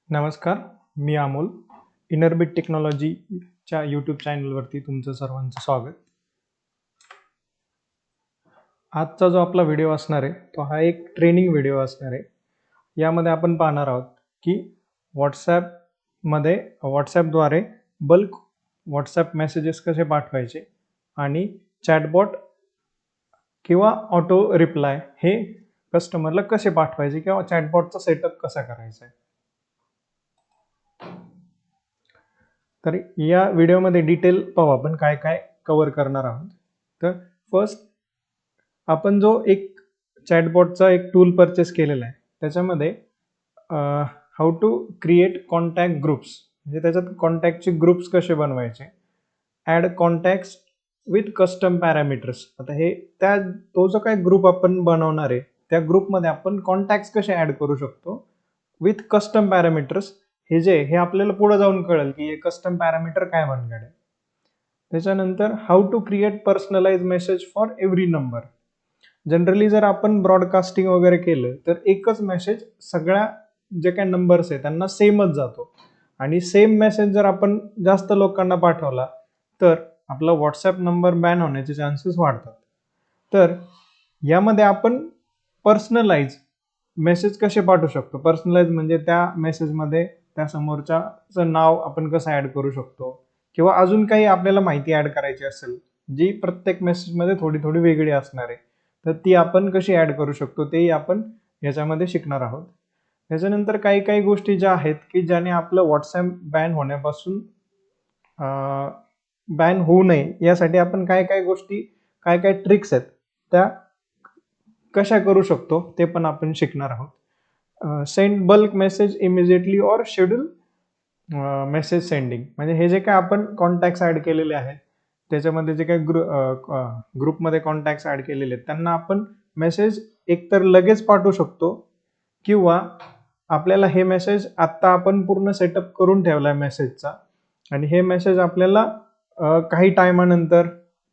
नमस्कार, मी अमोल. इनरबिट टेक्नॉलॉजीच्या यूट्यूब चॅनलवरती तुमचं सर्वांचं स्वागत. आजचा जो आपला व्हिडिओ असणार आहे तो हा एक ट्रेनिंग व्हिडिओ असणार आहे. यामध्ये आपण पाहणार आहोत की व्हॉट्सॲपद्वारे बल्क व्हॉट्सॲप मेसेजेस कसे पाठवायचे आणि चॅटबॉट किंवा ऑटो रिप्लाय हे कस्टमरला कसे पाठवायचे किंवा चॅटबॉटचा सेटअप कसा करायचा आहे. तर या व्हिडिओमध्ये डिटेल पाहू आपण काय काय कव्हर करणार आहोत. तर फर्स्ट आपण जो एक चॅटबॉटचा एक टूल परचेस केलेला आहे त्याच्यामध्ये how to create contact groups, म्हणजे त्याच्यात कॉन्टॅक्टचे ग्रुप्स कसे बनवायचे, add contacts with custom parameters. आता हे तो जो काय ग्रुप आपण बनवणार आहे त्या ग्रुपमध्ये आपण कॉन्टॅक्ट्स कसे ॲड करू शकतो विथ कस्टम पॅरामीटर्स. हे आपल्याला पुढे जाऊन कळेल की हे कस्टम पॅरामीटर काय बनणार आहे. त्याच्यानंतर how to create personalize message for every number. Generally जर आपण ब्रॉडकास्टिंग वगैरे केलं तर एकच मेसेज सगळ्या जे काही नंबर्स आहेत त्यांना सेमच जातो आणि सेम मेसेज जर आपण जास्त लोकांना पाठवला तर आपला व्हॉट्सॲप नंबर बॅन होण्याचे चान्सेस वाढतात. तर यामध्ये आपण पर्सनलाइज मेसेज कसे पाठवू शकतो. पर्सनलाइज म्हणजे त्या मेसेजमध्ये त्या समोरच्याचं नाव आपण कसं ॲड करू शकतो किंवा अजून काही आपल्याला माहिती ॲड करायची असेल जी प्रत्येक मेसेजमध्ये थोडी थोडी वेगळी असणार आहे तर ती आपण कशी ॲड करू शकतो तेही आपण याच्यामध्ये शिकणार आहोत. त्याच्यानंतर काही काही गोष्टी ज्या आहेत की ज्याने आपलं व्हॉट्सॲप बॅन होण्यापासून बॅन होऊ नये यासाठी आपण काय काय ट्रिक्स आहेत त्या कशा करू शकतो ते पण आपण शिकणार आहोत. Send bulk message immediately or schedule message sending, म्हणजे हे जे काय आपण कॉन्टॅक्ट्स ॲड केलेले आहेत त्याच्यामध्ये जे काही ग्रुपमध्ये कॉन्टॅक्ट्स ॲड केलेले आहेत त्यांना आपण मेसेज एकतर लगेच पाठवू शकतो किंवा आपल्याला हे मेसेज आत्ता आपण पूर्ण सेटअप करून ठेवला आहे मेसेजचा आणि हे मेसेज आपल्याला काही टायमानंतर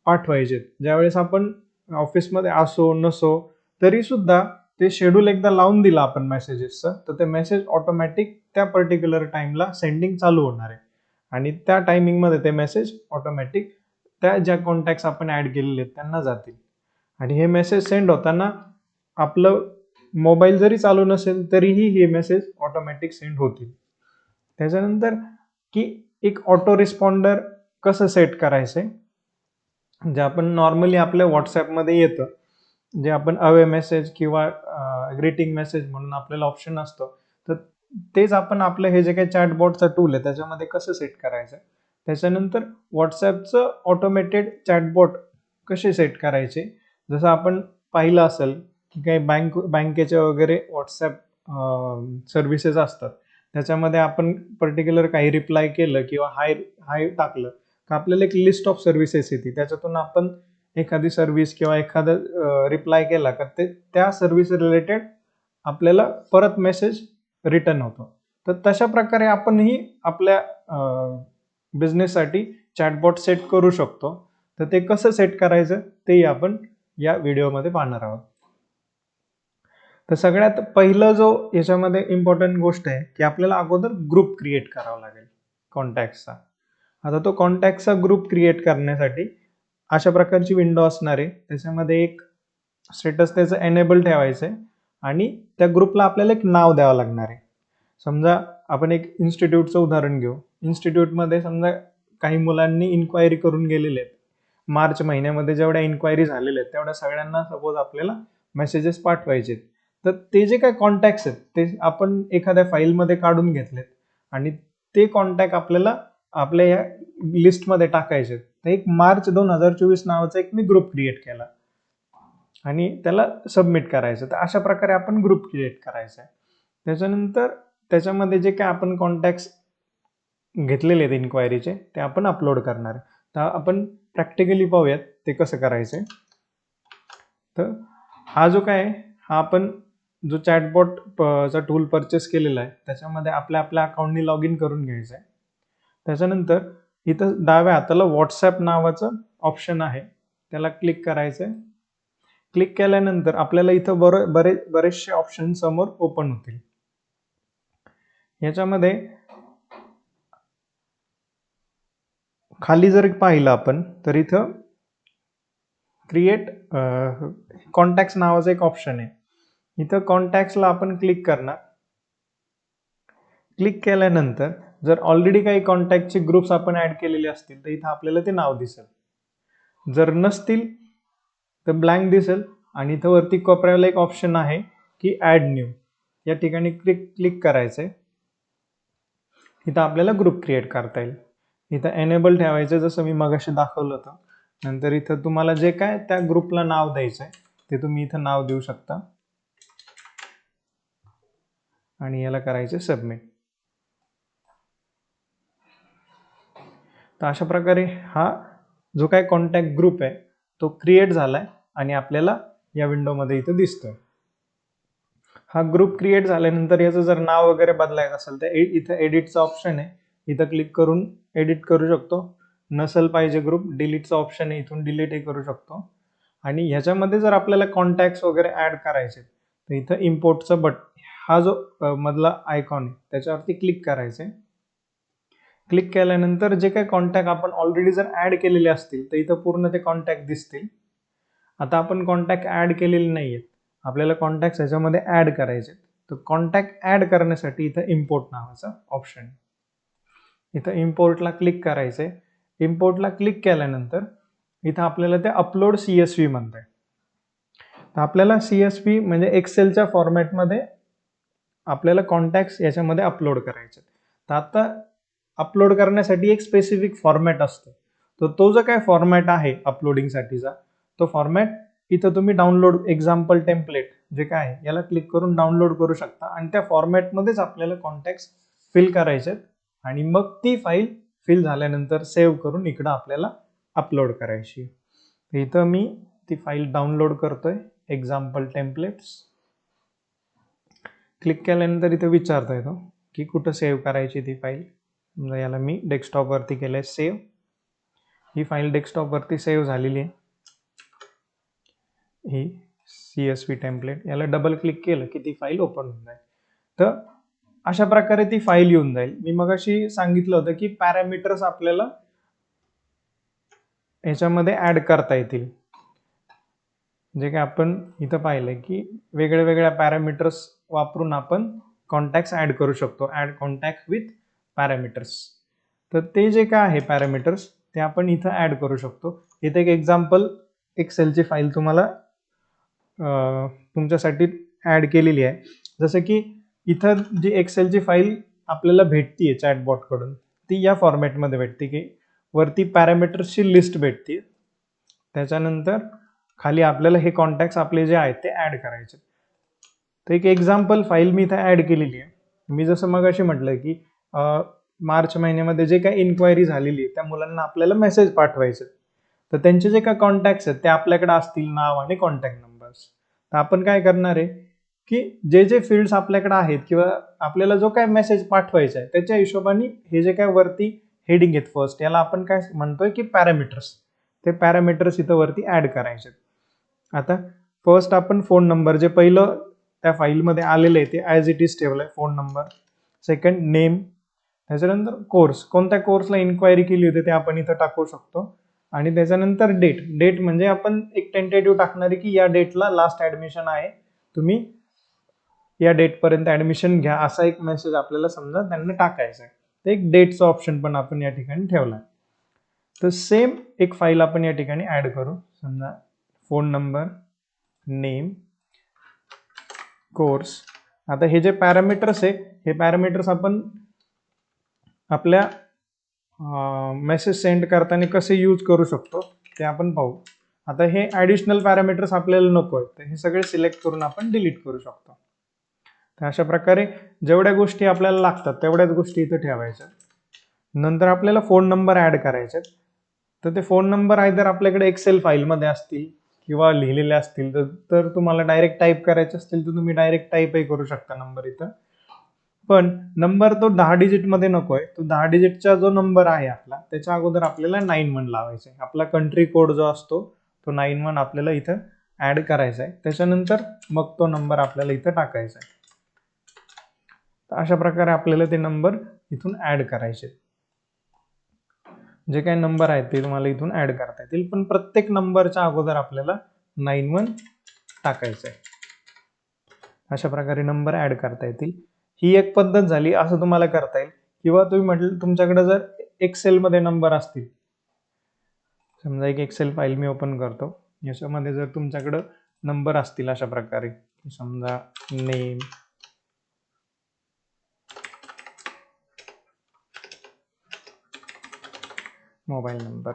पाठवायचे. ज्यावेळेस आपण ऑफिसमध्ये असो नसो तरी सुद्धा ते शेड्यूल एकदा लावून दिलं आपण मेसेजेसचं तर ते मेसेज ऑटोमॅटिक त्या पर्टिक्युलर टाइमला सेंडिंग चालू होणार आहे आणि त्या टायमिंगमध्ये ते मेसेज ऑटोमॅटिक त्या ज्या कॉन्टॅक्ट्स आपण ॲड केलेले आहेत त्यांना जातील आणि हे मेसेज सेंड होताना आपलं मोबाईल जरी चालू नसेल तरीही हे मेसेज ऑटोमॅटिक सेंड होतील. त्याच्यानंतर की एक ऑटो रिस्पॉन्डर कसं सेट करायचं, जे आपण नॉर्मली आपल्या व्हॉट्सॲपमध्ये येतं, जे आपण अवे मेसेज किंवा ग्रीटिंग मेसेज म्हणून आपल्याला ऑप्शन असतो तर तेच आपण आपलं हे जे काही चॅटबॉटचा टूल आहे त्याच्यामध्ये कसं सेट करायचं. त्याच्यानंतर व्हॉट्सॲपचं ऑटोमेटेड चॅटबॉट कसे सेट करायचे. जसं आपण पाहिलं असेल की काही बँकेचे वगैरे व्हॉट्सॲप सर्व्हिसेस असतात त्याच्यामध्ये आपण पर्टिक्युलर काही रिप्लाय केलं किंवा हाय टाकलं का आपल्याला एक लिस्ट ऑफ सर्व्हिसेस येते, त्याच्यातून आपण एखादी सर्व्हिस किंवा एखादा रिप्लाय केला का ते त्या सर्व्हिस रिलेटेड आपल्याला परत मेसेज रिटर्न होतो. तर तशा प्रकारे आपणही आपल्या बिझनेससाठी चॅटबॉट सेट करू शकतो. तर ते कसं सेट करायचं तेही आपण या व्हिडिओमध्ये पाहणार आहोत. तर सगळ्यात पहिलं जो याच्यामध्ये इम्पॉर्टंट गोष्ट आहे की आपल्याला अगोदर ग्रुप क्रिएट करावा लागेल कॉन्टॅक्ट्सचा. आता तो कॉन्टॅक्टचा ग्रुप क्रिएट करण्यासाठी अशा प्रकारची विंडो असणार आहे. त्याच्यामध्ये एक स्टेटस त्याचं एनेबल ठेवायचं आहे आणि त्या ग्रुपला आपल्याला एक नाव द्यावं लागणार आहे. समजा आपण एक इन्स्टिट्यूटचं उदाहरण घेऊ. इन्स्टिट्यूटमध्ये समजा काही मुलांनी इन्क्वायरी करून गेलेले आहेत. मार्च महिन्यामध्ये जेवढ्या इन्क्वायरी झालेल्या आहेत तेवढ्या सगळ्यांना सपोज आपल्याला मेसेजेस पाठवायचे. तर ते जे काही कॉन्टॅक्ट्स आहेत ते आपण एखाद्या फाईलमध्ये काढून घेतलेत आणि ते कॉन्टॅक्ट आपल्याला आपल्या या लिस्टमध्ये टाकायचे. तर एक मार्च 2024 नावाचा एक मी ग्रुप क्रिएट केला आणि त्याला सबमिट करायचं. तर अशा प्रकारे आपण ग्रुप क्रिएट करायचा आहे. त्याच्यानंतर त्याच्यामध्ये जे काय आपण कॉन्टॅक्ट्स घेतलेले आहेत इन्क्वायरीचे ते आपण अपलोड करणार आहे. तर आपण प्रॅक्टिकली पाहूयात ते कसं करायचं आहे. तर हा जो काय आहे हा आपण जो चॅटबॉटचा टूल परचेस केलेला आहे त्याच्यामध्ये आपल्या अकाउंटनी लॉग इन करून घ्यायचं आहे. त्याच्यानंतर इथं डाव्या हाताला व्हॉट्सॲप नावाचं ऑप्शन आहे त्याला क्लिक करायचं आहे. क्लिक केल्यानंतर आपल्याला इथं बरेचसे ऑप्शन समोर ओपन होतील. याच्यामध्ये खाली जर पाहिलं आपण तर इथं क्रिएट कॉन्टॅक्ट्स नावाचं एक ऑप्शन आहे. इथं कॉन्टॅक्ट्सला आपण क्लिक करणार. क्लिक केल्यानंतर जर ऑलरेडी काही कॉन्टॅक्टचे ग्रुप्स आपण ऍड केलेले असतील तर इथं आपल्याला ते नाव दिसेल. जर नसतील तर ब्लँक दिसेल आणि इथं वरती कोपऱ्याला एक ऑप्शन आहे की ऍड न्यू. या ठिकाणी क्लिक करायचंय. इथं आपल्याला ग्रुप क्रिएट करता येईल. इथं एनेबल ठेवायचं जसं मी मगाशी दाखवलं होतं. नंतर इथं तुम्हाला जे काय त्या ग्रुपला नाव द्यायचंय ते तुम्ही इथं नाव देऊ शकता आणि याला करायचे सबमिट. तर अशा प्रकारे हा जो काय कॉन्टॅक्ट ग्रुप आहे तो क्रिएट झालाय आणि आपल्याला या विंडोमध्ये इथं दिसतोय. हा ग्रुप क्रिएट झाल्यानंतर याचं जर नाव वगैरे बदलायचं असेल तर इथं एडिटचं ऑप्शन आहे. इथं क्लिक करून एडिट करू शकतो. नसेल पाहिजे ग्रुप डिलीटचं ऑप्शन आहे, इथून डिलीटही करू शकतो. आणि ह्याच्यामध्ये जर आपल्याला कॉन्टॅक्ट्स वगैरे ऍड करायचे तर इथं इम्पोर्टचं हा जो मधला आयकॉन आहे त्याच्यावरती क्लिक करायचंय. क्लिक केल्यानंतर जे काही कॉन्टॅक्ट आपण ऑलरेडी जर ऍड केलेले असतील तर इथं पूर्ण ते कॉन्टॅक्ट दिसतील. आता आपण कॉन्टॅक्ट ऍड केलेले नाहीयेत, आपल्याला कॉन्टॅक्ट ह्याच्यामध्ये ऍड करायचे. तर कॉन्टॅक्ट ऍड करण्यासाठी इथं इम्पोर्ट नावाचा ऑप्शन, इथं इम्पोर्टला क्लिक करायचंय. इम्पोर्टला क्लिक केल्यानंतर इथं आपल्याला ते अपलोड CSV म्हणतंय. तर आपल्याला CSV म्हणजे एक्सेलच्या फॉर्मॅटमध्ये आपल्याला कॉन्टॅक्ट्स याच्यामध्ये अपलोड करायचे. तर आता अपलोड करण्यासाठी एक स्पेसिफिक फॉर्मॅट असतो. तर तो जो काय फॉर्मॅट आहे अपलोडिंगसाठीचा तो फॉर्मॅट इथं तुम्ही डाउनलोड एक्झाम्पल टेम्पलेट जे काय आहे याला क्लिक करून डाउनलोड करू शकता आणि त्या फॉर्मॅटमध्येच आपल्याला कॉन्टॅक्ट्स फिल करायचे आणि मग ती फाईल फिल झाल्यानंतर सेव्ह करून इकडं आपल्याला अपलोड करायची. इथं मी ती फाईल डाउनलोड करतोय एक्झाम्पल टेम्पलेट्स. क्लिक केल्यानंतर इथे विचारता येतो की कुठं सेव्ह करायची ती फाईल. समजा याला मी डेस्कटॉपवरती केलंय सेव्ह. ही फाईल डेस्कटॉपवरती सेव्ह झालेली आहे. ही CSV टेम्पलेट, याला डबल क्लिक केलं की ती फाईल ओपन होऊन जाईल. तर अशा प्रकारे ती फाईल येऊन जाईल. मी मगाशी सांगितलं होतं की पॅरामीटर्स आपल्याला याच्यामध्ये ऍड करता येतील. जे काय आपण इथं पाहिलंय की वेगळ्या वेगळ्या पॅरामीटर्स वापरून आपण कॉन्टॅक्ट्स ऍड करू शकतो. Add contact with parameters. तर ते जे काय आहे पॅरामीटर्स ते आपण इथं ऍड करू शकतो. इथे एक एक्झाम्पल एक्सेलची फाईल तुम्हाला तुमच्यासाठी ऍड केलेली आहे. जसं की इथं जी एक्सेलची फाईल आपल्याला भेटतीये चॅटबॉट कडून ती या फॉर्मॅटमध्ये भेटते की वरती पॅरामीटर्सची लिस्ट भेटते. त्याच्यानंतर खाली आपल्याला हे कॉन्टॅक्ट्स आपले जे आहेत ते ऍड करायचे. तर एक एक्झाम्पल फाईल मी इथं ऍड केलेली आहे. मी जसं मगाशी म्हटलं की मार्च महिन्यामध्ये जे काही इन्क्वायरी झालेली आहे त्या मुलांना आपल्याला मेसेज पाठवायचे. तर त्यांचे जे काही कॉन्टॅक्ट्स आहेत ते आपल्याकडे असतील, नाव आणि कॉन्टॅक्ट नंबर्स. तर आपण काय करणार आहे की जे जे फील्ड्स आपल्याकडे आहेत किंवा आपल्याला जो काय मेसेज पाठवायचा आहे त्याच्या हिशोबाने हे जे काय वरती हेडिंग आहेत फर्स्ट याला आपण काय म्हणतोय की पॅरामीटर्स. ते पॅरामीटर्स इथं वरती ऍड करायचे. आता फर्स्ट आपण फोन नंबर जे पहिलं त्या फाईलमध्ये आलेलं आहे ते ॲज इट इज ठेवलंय फोन नंबर. Second name. त्याच्यानंतर कोर्स, कोणत्या कोर्सला इन्क्वायरी केली होती ते आपण इथं टाकू शकतो. आणि त्याच्यानंतर डेट म्हणजे आपण एक टेंटेटिव्ह टाकणार आहे की या डेटला लास्ट ऍडमिशन आहे, तुम्ही या डेट पर्यंत ऍडमिशन घ्या असा एक मेसेज आपल्याला समजा त्यांना टाकायचा आहे. तर एक डेटचा ऑप्शन पण आपण या ठिकाणी ठेवलाय. तर सेम एक फाईल आपण या ठिकाणी ऍड करू. समजा फोन नंबर, नेम, कोर्स. आता हे जे पॅरामीटर्स आहे हे पॅरामीटर्स आपण आपल्या मेसेज सेंड करताना कसे यूज करू शकतो ते आपण पाहू. आता हे ऍडिशनल पॅरामीटर्स आपल्याला नको आहेत तर हे सगळे सिलेक्ट करून आपण डिलीट करू शकतो. तर अशा प्रकारे जेवढ्या गोष्टी आपल्याला लागतात तेवढ्याच गोष्टी इथं ठेवायच्या. नंतर आपल्याला फोन नंबर ऍड करायचे. तर ते फोन नंबर आयदर आपल्याकडे एक्सेल फाईलमध्ये असतील किंवा लिहिलेले असतील तर तुम्हाला डायरेक्ट टाईप करायचे असतील तर तुम्ही डायरेक्ट टाईपही करू शकता नंबर इथं. पण नंबर तो 10 डिजिट मध्ये नकोय. तो 10 डिजिटचा जो नंबर आहे आपला त्याच्या अगोदर आपल्याला 91 लावायचा आहे. आपला कंट्री कोड जो असतो तो 91 आपल्याला इथं ऍड करायचा आहे. त्याच्यानंतर मग तो नंबर आपल्याला इथं टाकायचा आहे. अशा प्रकारे आपल्याला ते नंबर इथून ऍड करायचे. जे काही नंबर आहेत ते तुम्हाला इथून ऍड करता येतील, पण प्रत्येक नंबरच्या अगोदर आपल्याला 91 टाकायचं आहे. अशा प्रकारे नंबर ऍड करता येतील. ही एक पद्धत झाली. असं तुम्हाला करता येईल, किंवा तुम्ही म्हटलं तुमच्याकडे जर एक्सेल मध्ये नंबर असतील, समजा एक एक्सेल फाईल मी ओपन करतो, याच्यामध्ये जर तुमच्याकडे नंबर असतील अशा प्रकारे, समजा नेम, मोबाईल नंबर,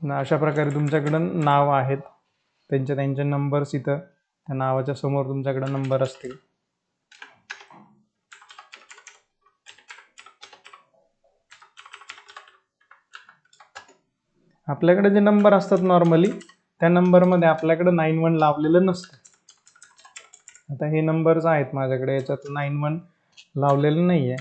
अशा प्रकारे तुमच्याकडे नाव आहेत, त्यांचे नंबर्स इथं त्या नावाच्या समोर तुमच्याकडे नंबर असतील. आपल्याकडे जे नंबर असतात नॉर्मली, त्या नंबरमध्ये आपल्याकडे 91 लावलेलं नसतं. आता हे नंबर्स आहेत माझ्याकडे, याच्यात 91 लावलेलं नाहीये.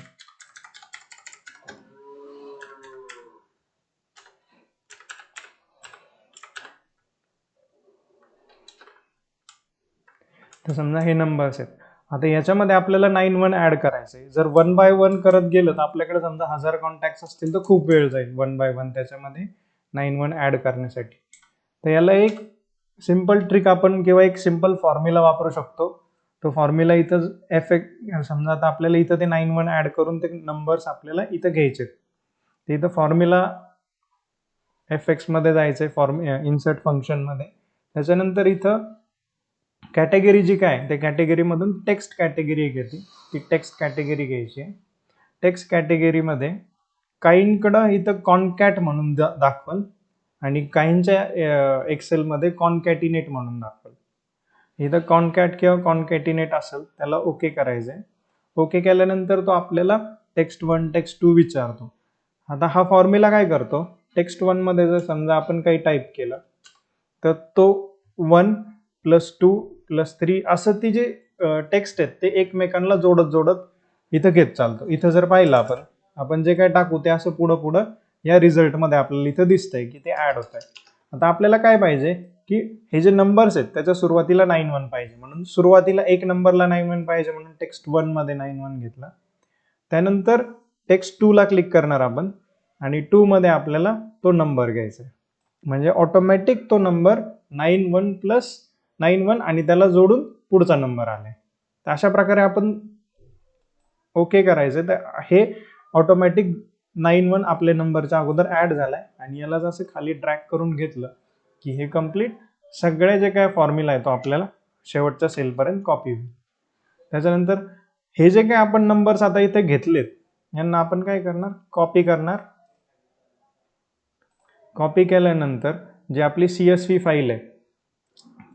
तर समजा हे नंबर्स आहेत. आता याच्यामध्ये आपल्याला 91 ऍड करायचंय. जर 1 बाय 1 करत गेलं तर आपल्याकडे समजा 1000 कॉन्टॅक्ट असतील तर खूप वेळ जाईल 1 बाय 1 त्याच्यामध्ये 91 ऍड करण्यासाठी. तर याला एक सिंपल ट्रिक आपण किंवा एक सिंपल फॉर्म्युला वापरू शकतो. तो फॉर्म्युला इथं समजा आता आपल्याला इथं ते 91 ऍड करून ते नंबर्स आपल्याला इथं घ्यायचे. ते इथं फॉर्म्युला एफएक्स मध्ये जायचंय, इन्सर्ट फंक्शन मध्ये. त्याच्यानंतर इथं कॅटेगरी जी काय, त्या कॅटेगरीमधून टेक्स्ट कॅटेगरी घेते, ती टेक्स्ट कॅटेगरी घ्यायची आहे. टेक्स्ट कॅटेगरीमध्ये काहींकडं इथं कॉनकॅट म्हणून दाखवल आणि काहींच्या एक्सेलमध्ये कॉनकॅटिनेट म्हणून दाखवल. इथं कॉनकॅट किंवा कॉनकॅटिनेट असेल त्याला ओके करायचंय. ओके केल्यानंतर तो आपल्याला टेक्स्ट 1 टेक्स्ट 2 विचारतो. आता हा फॉर्म्युला काय करतो, टेक्स्ट 1 मध्ये जर समजा आपण काही टाईप केलं तर तो 1 + 2 + 3 असं ती जे टेक्स्ट आहेत ते एकमेकांना जोडत इथं घेत चालतो. इथं जर पाहिलं आपण जे काय टाकू ते असं पुढं या रिझल्टमध्ये आपल्याला इथं दिसतंय की ते ऍड होत आहे. आता आपल्याला काय पाहिजे की हे जे नंबर्स आहेत त्याच्या सुरुवातीला 91 पाहिजे, म्हणून सुरुवातीला एक नंबरला 91 पाहिजे, म्हणून टेक्स्ट 1 मध्ये 91 घेतला. त्यानंतर टेक्स्ट 2 ला क्लिक करणार आपण आणि 2 मध्ये आपल्याला तो नंबर घ्यायचा आहे. म्हणजे ऑटोमॅटिक तो नंबर 91 + 91 आणि त्याला जोडून पुढचा नंबर आलाय. तर अशा प्रकारे आपण ओके करायचं. तर हे ऑटोमॅटिक 91 आपल्या नंबरच्या अगोदर ऍड झालाय आणि याला जसं खाली ड्रॅग करून घेतलं की हे कम्प्लीट सगळे जे काय फॉर्म्युला आहे तो आपल्याला शेवटच्या सेलपर्यंत कॉपी होईल. त्याच्यानंतर हे जे काय आपण नंबर्स आता इथे घेतलेत यांना आपण काय करणार, कॉपी करणार. कॉपी केल्यानंतर जी आपली CSV फाईल आहे,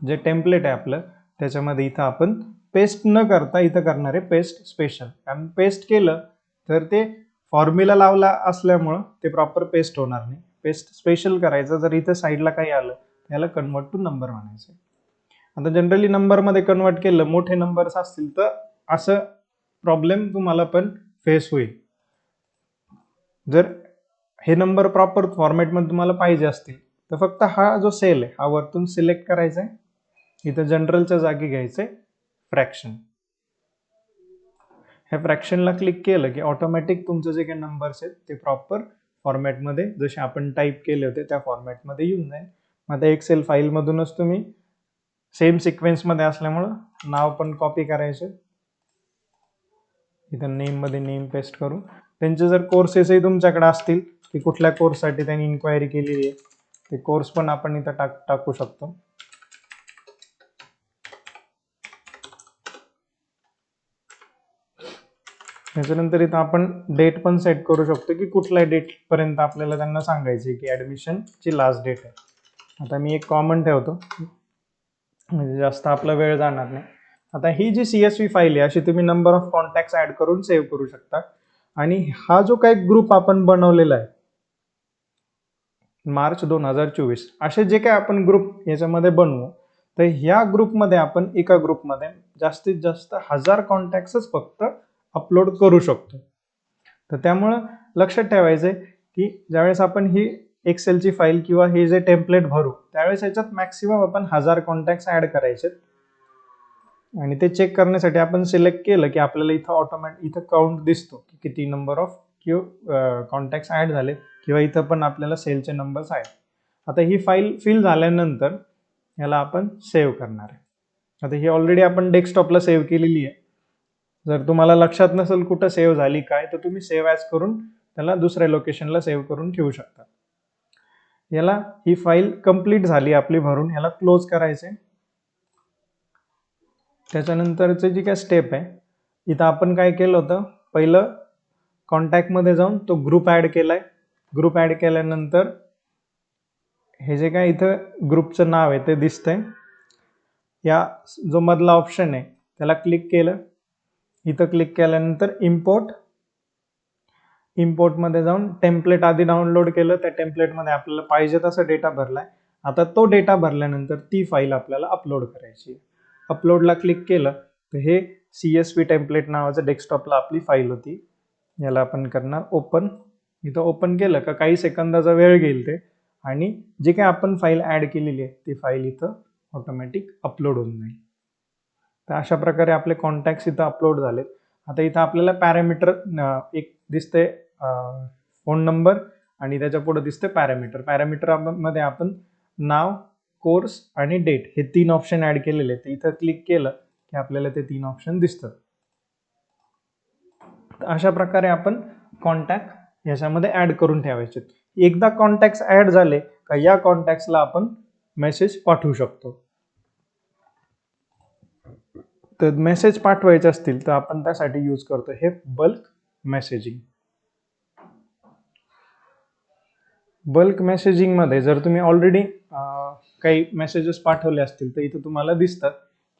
जे टेम्पलेट आहे आपलं, त्याच्यामध्ये इथं आपण पेस्ट न करता इथं करणार आहे पेस्ट स्पेशल. कारण पेस्ट केलं तर ते फॉर्म्युला लावला असल्यामुळं ते प्रॉपर पेस्ट होणार नाही. पेस्ट स्पेशल करायचं. जर इथं साईडला काही आलं त्याला कन्वर्ट टू नंबर म्हणायचं. आता जनरली नंबरमध्ये कन्वर्ट केलं, मोठे नंबर्स असतील तर असं प्रॉब्लेम तुम्हाला पण फेस होईल. जर हे नंबर प्रॉपर फॉर्मॅटमध्ये तुम्हाला पाहिजे असतील तर फक्त हा जो सेल आहे हा वरतून सिलेक्ट करायचा आहे. इथं जनरलच्या जागी घ्यायचंय फ्रॅक्शन. ह्या फ्रॅक्शनला क्लिक केलं की ऑटोमॅटिक तुमचे जे काही नंबर्स आहेत ते प्रॉपर फॉर्मॅटमध्ये जसे आपण टाईप केले होते त्या फॉर्मॅटमध्ये येऊन जाईल. आता एक्सेल फाईलमधूनच तुम्ही सेम सिक्वेन्समध्ये असल्यामुळं नाव पण कॉपी करायचे. इथं नेममध्ये नेम पेस्ट करू. त्यांचे जर कोर्सेसही तुमच्याकडे असतील की कुठल्या कोर्ससाठी त्यांनी इन्क्वायरी केलेली आहे ते कोर्स पण आपण इथं टाकू शकतो. त्याच्यानंतर इथं आपण डेट पण सेट करू शकतो की कुठल्या डेट पर्यंत आपल्याला त्यांना सांगायचे की ऍडमिशनची लास्ट डेट आहे. आता मी एक कॉमन ठेवतो म्हणजे जास्त आपला वेळ जाणार नाही. आता ही जी CSV फाईल आहे अशी तुम्ही नंबर ऑफ कॉन्टॅक्ट्स ऍड करून सेव्ह करू शकता. आणि हा जो काही ग्रुप आपण बनवलेला आहे मार्च 2024, असे जे काय आपण ग्रुप याच्यामध्ये बनवू तर ह्या ग्रुपमध्ये आपण एका ग्रुपमध्ये जास्तीत जास्त 1000 कॉन्टॅक्ट्सच फक्त अपलोड करू शकतो. तर त्यामुळं लक्षात ठेवायचंय की ज्यावेळेस आपण ही एक्सेलची फाईल किंवा हे जे टेम्पलेट भरू त्यावेळेस याच्यात मॅक्सिमम आपण 1000 कॉन्टॅक्ट्स ऍड करायचे आणि ते चेक करण्यासाठी आपण सिलेक्ट केलं की आपल्याला इथं काउंट दिसतो की किती नंबर ऑफ कॉन्टॅक्ट्स ऍड झाले किंवा इथं पण आपल्याला सेलचे नंबर्स आहेत. आता ही फाईल फिल झाल्यानंतर याला आपण सेव्ह करणार आहे. आता ही ऑलरेडी आपण डेस्कटॉपला सेव्ह केलेली आहे. जर तुम्हाला लक्षात नसेल कुठं सेव्ह झाली काय तर तुम्ही सेव्ह ॲज करून त्याला दुसऱ्या लोकेशनला सेव्ह करून ठेवू शकता. याला ही फाईल कंप्लीट झाली आपली भरून, याला क्लोज करायचे. त्याच्यानंतरची जी काय स्टेप आहे, इथं आपण काय केलं होतं, पहिलं कॉन्टॅक्टमध्ये जाऊन तो ग्रुप ॲड केलाय. ग्रुप ॲड केल्यानंतर हे जे काय इथं ग्रुपचं नाव आहे ते दिसतंय. या जो मधला ऑप्शन आहे त्याला क्लिक केलं. इथं क्लिक केल्यानंतर इम्पोर्टमध्ये जाऊन टेम्पलेट आधी डाउनलोड केलं, त्या टेम्पलेटमध्ये आपल्याला पाहिजे तसा डेटा भरलाय. आता तो डेटा भरल्यानंतर ती फाईल आपल्याला अपलोड करायची. अपलोडला क्लिक केलं तर हे CSV टेम्पलेट नावाचं डेस्कटॉपला आपली फाईल होती. याला आपण करणार ओपन. इथं ओपन केलं का काही सेकंदाचा वेळ घेईल ते आणि जे काय आपण फाईल ॲड केलेली आहे ती फाईल इथं ऑटोमॅटिक अपलोड होऊन जाईल. तर अशा प्रकारे आपले कॉन्टॅक्ट्स इथं अपलोड झालेत. आता इथं आपल्याला पॅरामीटर एक दिसते, फोन नंबर आणि त्याच्या पुढे दिसते पॅरामीटर. पॅरामीटरमध्ये आपण नाव, कोर्स आणि डेट हे 3 ऑप्शन ऍड केलेले आहेत. इथं क्लिक केलं की आपल्याला ते 3 ऑप्शन दिसतात. अशा प्रकारे आपण कॉन्टॅक्ट याच्यामध्ये ऍड करून ठेवायचे. एकदा कॉन्टॅक्ट्स ऍड झाले का या कॉन्टॅक्ट्सला आपण मेसेज पाठवू शकतो. तर मेसेज पाठवायचे असतील तर आपण त्यासाठी यूज करतो हे बल्क मेसेजिंग. बल्क मेसेजिंग मध्ये जर तुम्ही ऑलरेडी काही मेसेजेस पाठवले असतील तर इथं तुम्हाला दिसतात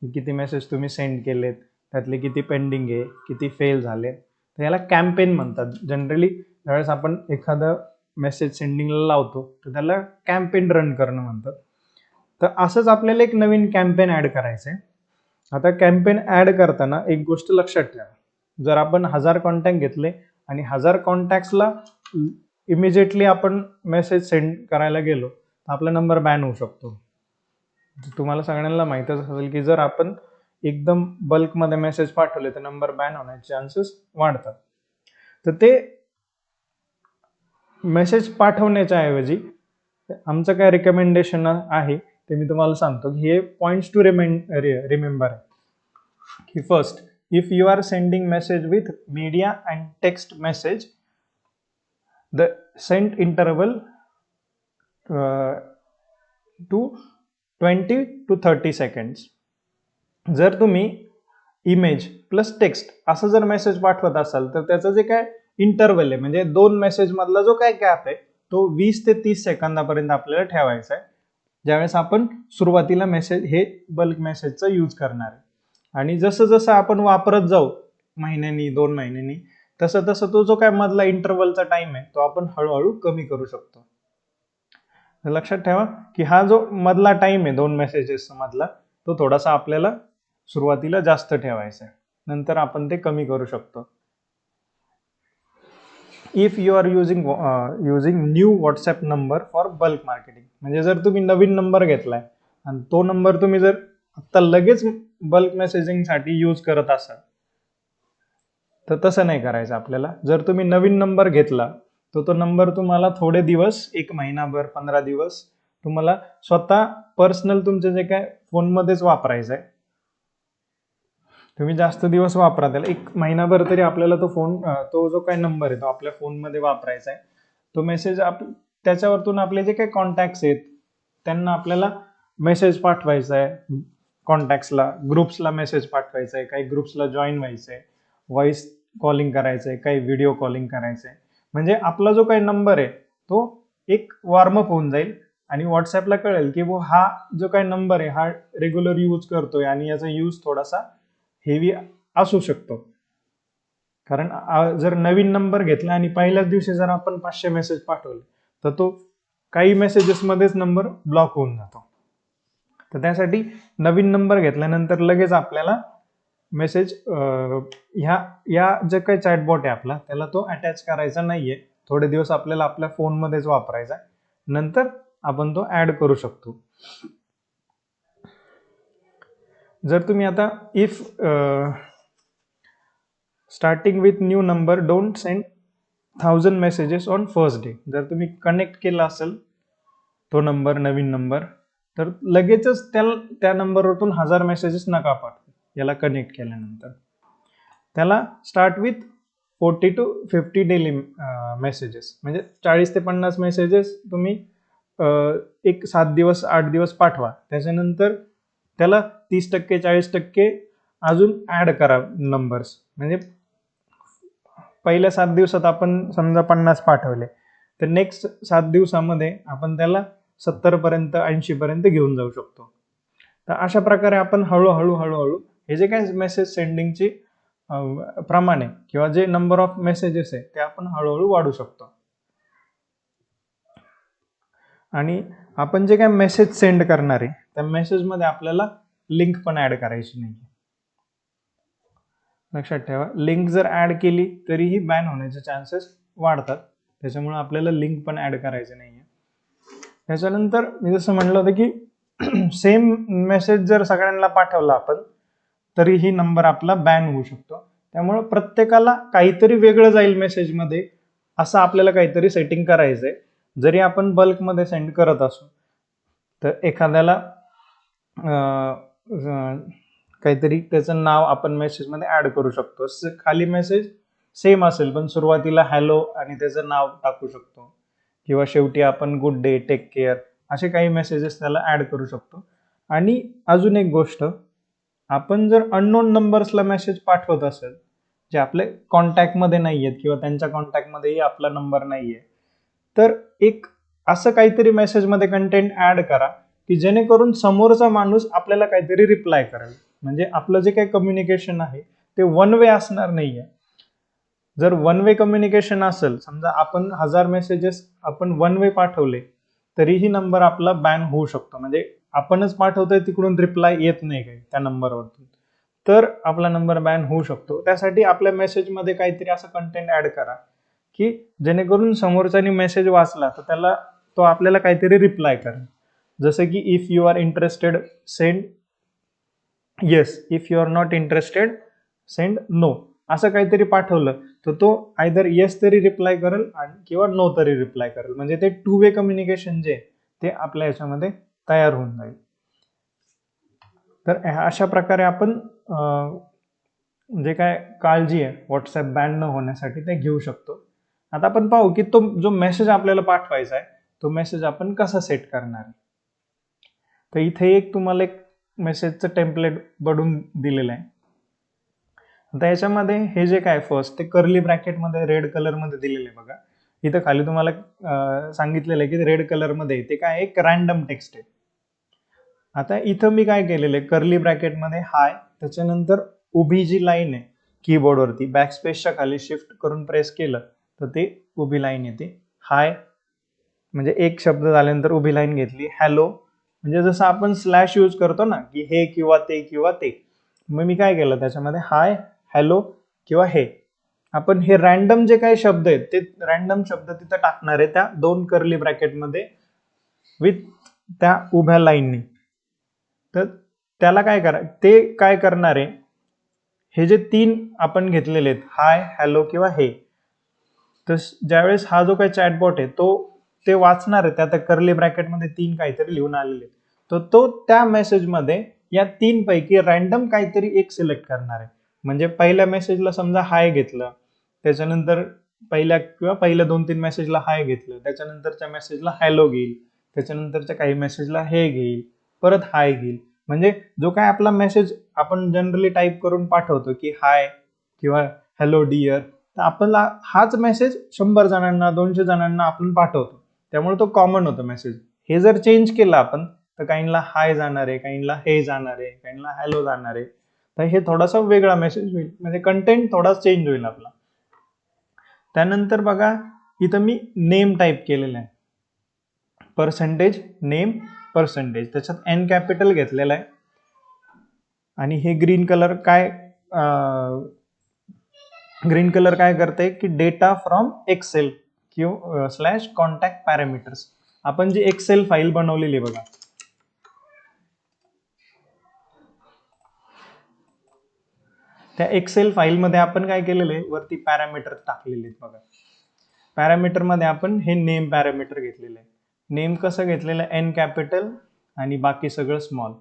की किती मेसेज तुम्ही सेंड केलेत, त्यातले किती पेंडिंग आहे, किती फेल झाले. तर याला कॅम्पेन म्हणतात. जनरली ज्यावेळेस आपण एखादं मेसेज सेंडिंगला लावतो तर त्याला कॅम्पेन रन करणं म्हणतात. तर असंच आपल्याला एक नवीन कॅम्पेन ऍड करायचं आहे. आता कॅम्पेन ऍड करताना एक गोष्ट लक्षात ठेवा, जर आपण 1000 कॉन्टॅक्ट घेतले आणि 1000 कॉन्टॅक्ट्सला इमिजिएटली आपण मेसेज सेंड करायला गेलो तर आपला नंबर बॅन होऊ शकतो. तुम्हाला सगळ्यांना माहीतच असेल की जर आपण एकदम बल्कमध्ये मेसेज पाठवले तर नंबर बॅन होण्याचे चान्सेस वाढतात. तर ते मेसेज पाठवण्याच्या ऐवजी आमचं काय रिकमेंडेशन आहे ते मी तुम्हाला सांगतो की हे पॉइंट्स टू रिमेंबर आहे. की first, if you are sending message with media and text message, the sent interval to 20 to 30 seconds. जर तुम्ही इमेज प्लस टेक्स्ट असं जर मेसेज पाठवत असाल तर त्याचं जे काय इंटरवल आहे म्हणजे 2 मेसेज मधला जो काय गॅप आहे तो 20 ते 30 सेकंदापर्यंत आपल्याला ठेवायचा आहे, ज्यावेळेस आपण सुरुवातीला मेसेज हे बल्क मेसेजचा यूज करणार आहे. आणि जसं जसं आपण वापरत जाऊ महिन्यांनी 2 महिन्यांनी तसं तसं तो जो काय मधला इंटरवलचा टाइम आहे तो आपण हळूहळू कमी करू शकतो. लक्षात ठेवा की हा जो मधला टाइम आहे 2 मेसेजेस मधला तो थोडासा आपल्याला सुरुवातीला जास्त ठेवायचा आहे, नंतर आपण ते कमी करू शकतो. If you are using new WhatsApp number for bulk marketing, म्हणजे जर तुम्ही नवीन नंबर घेतलाय आणि तो नंबर तुम्ही जर आता लगेच बल्क मेसेजिंगसाठी यूज करत असाल तर तसं नाही करायचं आपल्याला. जर तुम्ही नवीन नंबर घेतला तर तो नंबर तुम्हाला थोडे दिवस, 1 महिनाभर, 15 दिवस तुम्हाला स्वतः पर्सनल तुमचे जे काय फोनमध्येच वापरायचं आहे. तुम्ही जास्त दिवस वापरा त्याला, 1 महिनाभर तरी आपल्याला तो जो काय नंबर आहे तो आपल्या फोनमध्ये वापरायचा आहे. तो मेसेज त्याच्यावरतून आपले जे काही कॉन्टॅक्ट्स आहेत त्यांना आपल्याला मेसेज पाठवायचा आहे. कॉन्टॅक्ट्सला, ग्रुप्सला मेसेज पाठवायचा आहे, काही ग्रुप्सला जॉईन व्हायचं आहे, व्हॉइस कॉलिंग करायचं आहे, काही व्हिडिओ कॉलिंग करायचं आहे. म्हणजे आपला जो काही नंबर आहे तो एक वॉर्मअप होऊन जाईल आणि व्हॉट्सअपला कळेल की हा जो काही नंबर आहे हा रेग्युलर यूज करतोय आणि याचा यूज थोडासा हेवी असू शकतो. कारण जर नवीन नंबर घेतला आणि पहिल्याच दिवशी जर आपण 500 मेसेज पाठवले तर तो काही मेसेजेसमध्येच नंबर ब्लॉक होऊन जातो. तर त्यासाठी नवीन नंबर घेतल्यानंतर लगेच आपल्याला मेसेज या जे काही चॅटबॉट आहे आपला त्याला तो अटॅच करायचा नाहीये. थोडे दिवस आपल्याला आपल्या फोनमध्येच वापरायचा आहे. नंतर आपण तो ऍड करू शकतो. जर तुम्ही आता if starting with new number don't send 1000 messages on first day, जर तुम्ही कनेक्ट केला असेल तो नंबर, नवीन नंबर, तर लगेचच त्या नंबरवरून 1000 मेसेजेस नका पाठवू. याला कनेक्ट केल्यानंतर त्याला start with 40 to 50 daily messages, म्हणजे 40 ते 50 मेसेजेस तुम्ही एक 7 दिवस 8 दिवस पाठवा. त्याच्यानंतर त्याला 30% 40% अजून ऍड करा नंबर्स. म्हणजे पहिल्या 7 दिवसात आपण समजा 50 पाठवले, तर नेक्स्ट 7 दिवसामध्ये आपण त्याला 70 पर्यंत 80 पर्यंत घेऊन जाऊ शकतो. तर अशा प्रकारे आपण हळूहळू हे जे काही मेसेज सेंडिंगची प्रमाण आहे किंवा जे नंबर ऑफ मेसेजेस आहे ते आपण हळूहळू वाढू शकतो. आणि आपण जे काय मेसेज सेंड करणार आहे त्या मेसेजमध्ये आपल्याला लिंक पण ऍड करायची नाही. लक्षात ठेवा, लिंक जर ऍड केली तरीही बॅन होण्याचे चान्सेस वाढतात. त्याच्यामुळे आपल्याला लिंक पण ऍड करायचे नाहीये. त्याच्यानंतर मी जसं म्हटलं होतं की सेम मेसेज जर सगळ्यांना पाठवला आपण तरीही नंबर आपला बॅन होऊ शकतो. त्यामुळे प्रत्येकाला काहीतरी वेगळं जाईल मेसेजमध्ये, असं आपल्याला काहीतरी सेटिंग करायचंय. जरी आपण बल्कमध्ये सेंड करत असू तर एखाद्याला काहीतरी त्याचं नाव आपण मेसेजमध्ये ऍड करू शकतो. खाली मेसेज सेम असेल पण सुरुवातीला हॅलो आणि त्याचं नाव टाकू शकतो, किंवा शेवटी आपण गुड डे, टेक केअर असे काही मेसेजेस त्याला ऍड करू शकतो. आणि अजून एक गोष्ट, आपण जर अननोन नंबर्सला मेसेज पाठवत असेल जे आपले कॉन्टॅक्टमध्ये नाही आहेत किंवा त्यांच्या कॉन्टॅक्टमध्येही आपला नंबर नाहीये, तर एक असं काहीतरी मेसेजमध्ये कंटेंट ऍड करा की जेणेकरून समोरचा माणूस आपल्याला काहीतरी रिप्लाय करेल. म्हणजे आपलं जे काही कम्युनिकेशन आहे ते वन वे असणार नाहीये. जर वन वे कम्युनिकेशन असेल, समजा आपण 1000 मेसेजेस आपण वन वे पाठवले तरीही नंबर आपला बॅन होऊ शकतो. म्हणजे आपणच पाठवतोय तिकडून रिप्लाय येत नाही काही त्या नंबरवरतून, तर आपला नंबर बॅन होऊ शकतो. त्यासाठी आपल्या मेसेजमध्ये काहीतरी असं कंटेंट ऍड करा की जेणेकरून समोरच्यानी मेसेज वाचला तर त्याला तो आपल्याला काहीतरी रिप्लाय करेल. जसं की if you are interested send yes, if you are not interested send no, असं काहीतरी पाठवलं तर तो आयदर येस तरी रिप्लाय करेल किंवा नो तरी रिप्लाय करेल. म्हणजे ते टू वे कम्युनिकेशन जे ते आपल्या याच्यामध्ये तयार होऊन जाईल. तर अशा प्रकारे आपण जे काय काळजी आहे व्हॉट्सअप बॅन न होण्यासाठी ते घेऊ शकतो. आता आपण पाहू की तो जो मेसेज आपल्याला पाठवायचा आहे तो मेसेज आपण कसा सेट करणार आहे. तर इथे एक तुम्हाला एक मेसेजचं टेम्पलेट बनवून दिलेलं आहे. आता याच्यामध्ये हे जे काय फर्स्ट ते कर्ली ब्रॅकेटमध्ये रेड कलरमध्ये दिलेलं आहे बघा. इथं खाली तुम्हाला सांगितलेलं आहे की रेड कलरमध्ये ते काय एक रॅन्डम टेक्स्ट आहे. आता इथं मी काय केलेलं आहे, कर्ली ब्रॅकेटमध्ये हाय, त्याच्यानंतर उभी जी लाईन आहे कीबोर्डवरती बॅकस्पेसच्या खाली शिफ्ट करून प्रेस केलं तर ते उभी लाईन येते. हाय म्हणजे एक शब्द झाल्यानंतर उभी लाईन घेतली. हॅलो म्हणजे जसं आपण स्लॅश यूज करतो ना की हे किंवा ते किंवा ते, मग मी काय केलं त्याच्यामध्ये हाय, हॅलो किंवा हे. आपण हे रॅन्डम जे काही शब्द आहेत ते रॅन्डम शब्द तिथं टाकणार आहे त्या दोन कर्ली ब्रॅकेटमध्ये विथ त्या उभ्या लाईननी. तर त्याला काय करा, ते काय करणार आहे, हे जे तीन आपण घेतलेले आहेत हाय, हॅलो किंवा हे, तर ज्यावेळेस हा जो काही चॅटबॉट आहे तो ते वाचणार आहे त्या कर्ली ब्रॅकेटमध्ये तीन काहीतरी लिहून आलेले, तर तो त्या मेसेजमध्ये या तीन पैकी रॅन्डम काहीतरी एक सिलेक्ट करणार आहे. म्हणजे पहिल्या मेसेजला समजा हाय घेतलं, त्याच्यानंतर पहिल्या 2-3 मेसेजला हाय घेतलं, त्याच्यानंतरच्या मेसेजला हॅलो घेईल, त्याच्यानंतरच्या काही मेसेजला हे घेईल, परत हाय घेईल. म्हणजे जो काय आपला मेसेज आपण जनरली टाईप करून पाठवतो की हाय किंवा हॅलो डिअर, तर आपल्याला हाच मेसेज 100 जणांना 200 जणांना आपण पाठवतो. त्यामुळे तो कॉमन होतो मेसेज. हे जर चेंज केलं आपण तर काहींना हाय जाणार आहे, काहींना हे जाणार आहे, काहींना हॅलो जाणार आहे. तर हे थोडासा वेगळा मेसेज होईल, म्हणजे कंटेंट थोडा चेंज होईल आपला. त्यानंतर बघा इथं मी नेम टाईप केलेलं आहे, पर्सेंटेज नेम पर्सेंटेज, त्याच्यात एन कॅपिटल घेतलेला आहे. आणि हे ग्रीन कलर काय करते की डेटा फ्रॉम एक्सेल किंवा /कॉन्टॅक्ट पॅरामीटर्स, आपण जी एक्सेल फाईल बनवलेली आहे बघा, त्या एक्सेल फाईलमध्ये आपण काय केलेलं आहे, वरती पॅरामीटर टाकलेले आहेत बघा. पॅरामीटर मध्ये आपण हे नेम पॅरामीटर घेतलेलं आहे. नेम कसं घेतलेलं आहे, एन कॅपिटल आणि बाकी सगळं स्मॉल.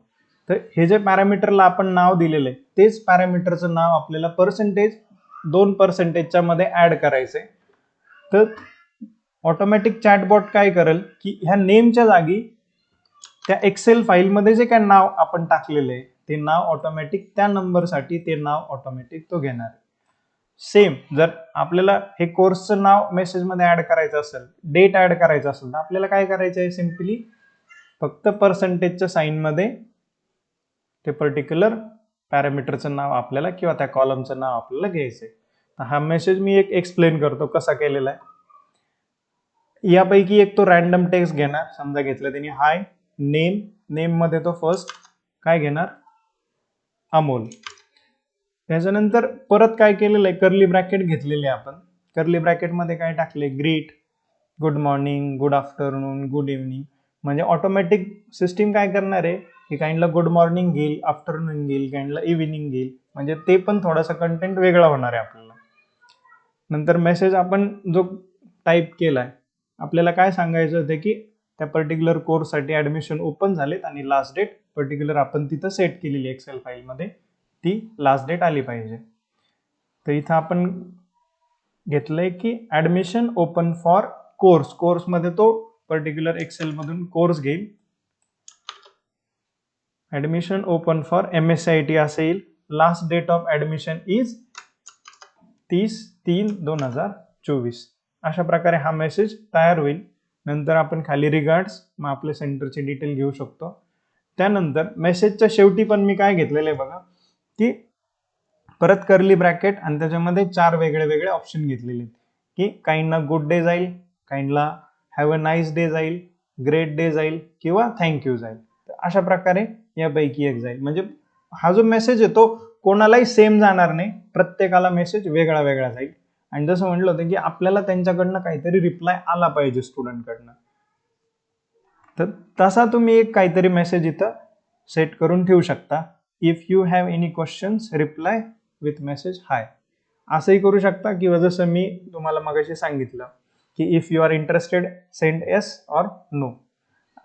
तर हे जे पॅरामीटरला आपण नाव दिलेलं आहे तेच पॅरामीटरचं नाव आपल्याला पर्सेंटेज 2% मध्ये ऍड करायचंय. तर ऑटोमॅटिक चॅटबॉट काय करेल की ह्या नेमच्या जागी त्या एक्सेल फाईलमध्ये जे काय नाव आपण टाकलेलं आहे ते नाव ऑटोमॅटिक त्या नंबरसाठी ते नाव ऑटोमॅटिक तो घेणार. सेम जर आपल्याला हे कोर्सचं नाव मेसेजमध्ये ऍड करायचं असेल, डेट ऍड करायचं असेल, तर आपल्याला काय करायचं आहे, सिम्पली फक्त पर्सेंटेजच्या साईनमध्ये ते पर्टिक्युलर पॅरामीटरचं नाव आपल्याला किंवा त्या कॉलमचं नाव आपल्याला घ्यायचंय. तर हा मेसेज मी एक एक्सप्लेन करतो कसा केलेला आहे. यापैकी एक तो रॅन्डम टेक्स्ट घेणार, समजा घेतलं त्यांनी हाय नेम, नेम मध्ये तो फर्स्ट काय घेणार, अमोल. त्याच्यानंतर परत काय केलेलं आहे, कर्ली ब्रॅकेट घेतलेले आपण. कर्ली ब्रॅकेट मध्ये काय टाकले, greet, good morning, good afternoon, good evening. म्हणजे ऑटोमॅटिक सिस्टीम काय करणार आहे की काइंडला गुड मॉर्निंग घेईल, आफ्टरनून घेईल, काइंडला इव्हिनिंग घेईल. म्हणजे ते पण थोडासा कंटेंट वेगळा होणार आहे आपल्याला. नंतर मेसेज आपण जो टाईप केलाय, आपल्याला काय सांगायचं होतं की त्या पर्टिक्युलर कोर्ससाठी ऍडमिशन ओपन झालेत आणि लास्ट डेट पर्टिक्युलर आपण तिथं सेट केलेली एक्सेल फाईलमध्ये, ती लास्ट डेट आली पाहिजे. तर इथं आपण घेतलंय की ऍडमिशन ओपन फॉर कोर्स, कोर्समध्ये तो पर्टिक्युलर एक्सेल मधून कोर्स घेईल. ऍडमिशन ओपन फॉर MSCIT असं येईल. Last date of admission is 30/3/2024. अशा प्रकारे हा मेसेज तयार होईल. नंतर आपण खाली रिगार्ड्स, मग आपल्या सेंटरची डिटेल घेऊ शकतो. त्यानंतर मेसेजच्या शेवटी पण मी काय घेतलेलं आहे बघा की परत कर्ली ब्रॅकेट आणि त्याच्यामध्ये 4 वेगळे वेगळे ऑप्शन घेतलेले आहेत की काहींना गुड डे जाईल, काहींना हॅव अ नाईस डे जाईल, ग्रेट डे जाईल किंवा थँक्यू जाईल. तर अशा प्रकारे यापैकी एक जाईल. म्हणजे हा जो मेसेज आहे तो कोणालाही सेम जाणार नाही, प्रत्येकाला मेसेज वेगळा वेगळा जाईल. आणि जसं म्हटलं होतं की आपल्याला त्यांच्याकडनं काहीतरी रिप्लाय आला पाहिजे स्टुडंटकडनं. तर तसा तुम्ही एक काहीतरी मेसेज इथं सेट करून ठेवू शकता. If you have any questions reply with message hi असंही करू शकता, किंवा जसं मी तुम्हाला मगाशी सांगितलं की if you are interested send yes or no.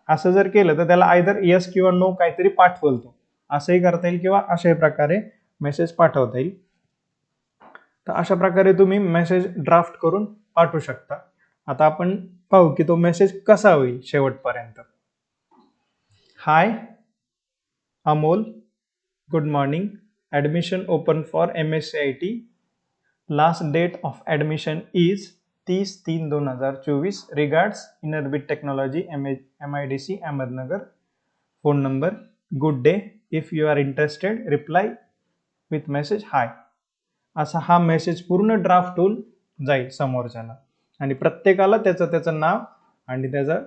असं जर केलं तर त्याला आयदर येस किंवा नो काहीतरी पाठवतो, असंही करता येईल किंवा अशाही प्रकारे मेसेज पाठवता येईल. तर अशा प्रकारे तुम्ही मेसेज ड्राफ्ट करून पाठवू शकता. आता आपण पाहू की तो मेसेज कसा होईल शेवटपर्यंत. Hi Amol, good morning, admission open for MSCIT, last date of admission is 30/3/2024, regards Innerbeat technology MIDC Ahmednagar, phone number, good day, if you are interested reply with message hi. असा हा मेसेज पूर्ण ड्राफ्ट होऊन जाईल समोरच्याला आणि प्रत्येकाला त्याचं नाव आणि त्याचा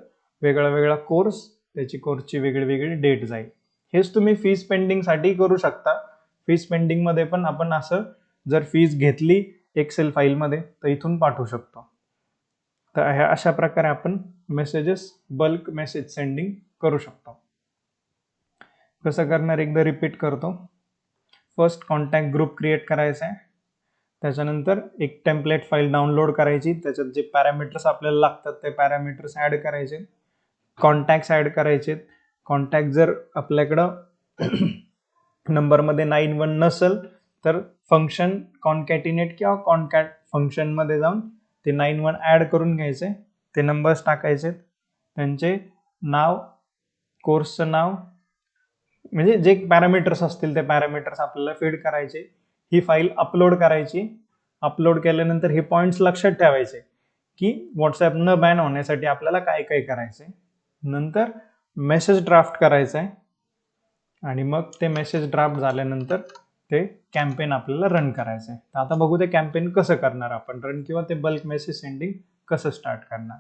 वेगळा वेगळा कोर्स, त्याची कोर्सची वेगळी वेगळी डेट जाईल. हेच तुम्ही फीस पेंडिंगसाठी करू शकता. फीस पेंडिंगमध्ये पण आपण असं जर फीस घेतली एक्सेल फाईलमध्ये तर इथून पाठवू शकतो. तर ह्या अशा प्रकारे आपण मेसेजेस, बल्क मेसेज सेंडिंग करू शकतो. कसं करणार एकदा रिपीट करतो. फर्स्ट कॉन्टॅक्ट ग्रुप क्रिएट करायचा आहे. त्याच्यानंतर एक टेम्पलेट फाईल डाउनलोड करायची, त्याच्यात जे पॅरामीटर्स आपल्याला लागतात ते पॅरामीटर्स ऍड करायचे, कॉन्टॅक्ट्स ऍड करायचे. कॉन्टॅक्ट जर आपल्याकडं नंबरमध्ये 91 नसेल तर फंक्शन कॉन्कॅटिनेट किंवा कॉन्कॅट फंक्शनमध्ये जाऊन ते 91 ऍड करून घ्यायचे, ते नंबर्स टाकायचे, त्यांचे नाव, कोर्सचं नाव, म्हणजे जे पॅरामीटर्स असतील ते पॅरामीटर्स आपल्याला फीड करायचे. ही फाईल अपलोड करायची. अपलोड केल्यानंतर हे पॉइंट्स लक्षात ठेवायचे की व्हॉट्सॲप न बॅन होण्यासाठी आपल्याला काय काय करायचंय. नंतर मेसेज ड्राफ्ट करायचा आहे आणि मग ते मेसेज ड्राफ्ट झाल्यानंतर ते कॅम्पेन आपल्याला रन करायचं आहे. तर आता बघू ते कॅम्पेन कसं करणार आपण रन, किंवा ते बल्क मेसेज सेंडिंग कसं स्टार्ट करणार.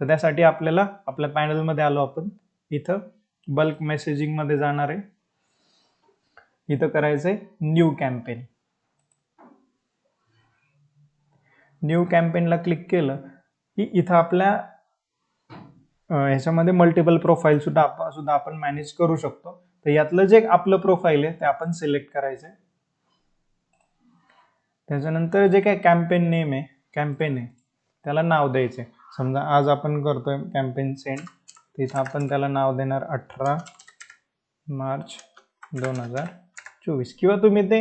तर त्यासाठी आपल्याला आपल्या पॅनलमध्ये आलो आपण. इथं बल्क मेसेजिंग मध्ये जाणार आहे. इथं करायचंय न्यू कॅम्पेन. न्यू कॅम्पेनला क्लिक केलं की इथं आपल्या ह्याच्यामध्ये मल्टिपल प्रोफाईल सुद्धा आपण मॅनेज करू शकतो. तर यातलं जे आपलं प्रोफाईल आहे ते आपण सिलेक्ट करायचं आहे. त्याच्यानंतर जे काही कॅम्पेन नेम आहे, कॅम्पेन आहे, त्याला नाव द्यायचे. समजा आज आपण करतोय कॅम्पेन सेंड, तिथं आपण त्याला नाव देणार 18 मार्च 2024, किंवा तुम्ही ते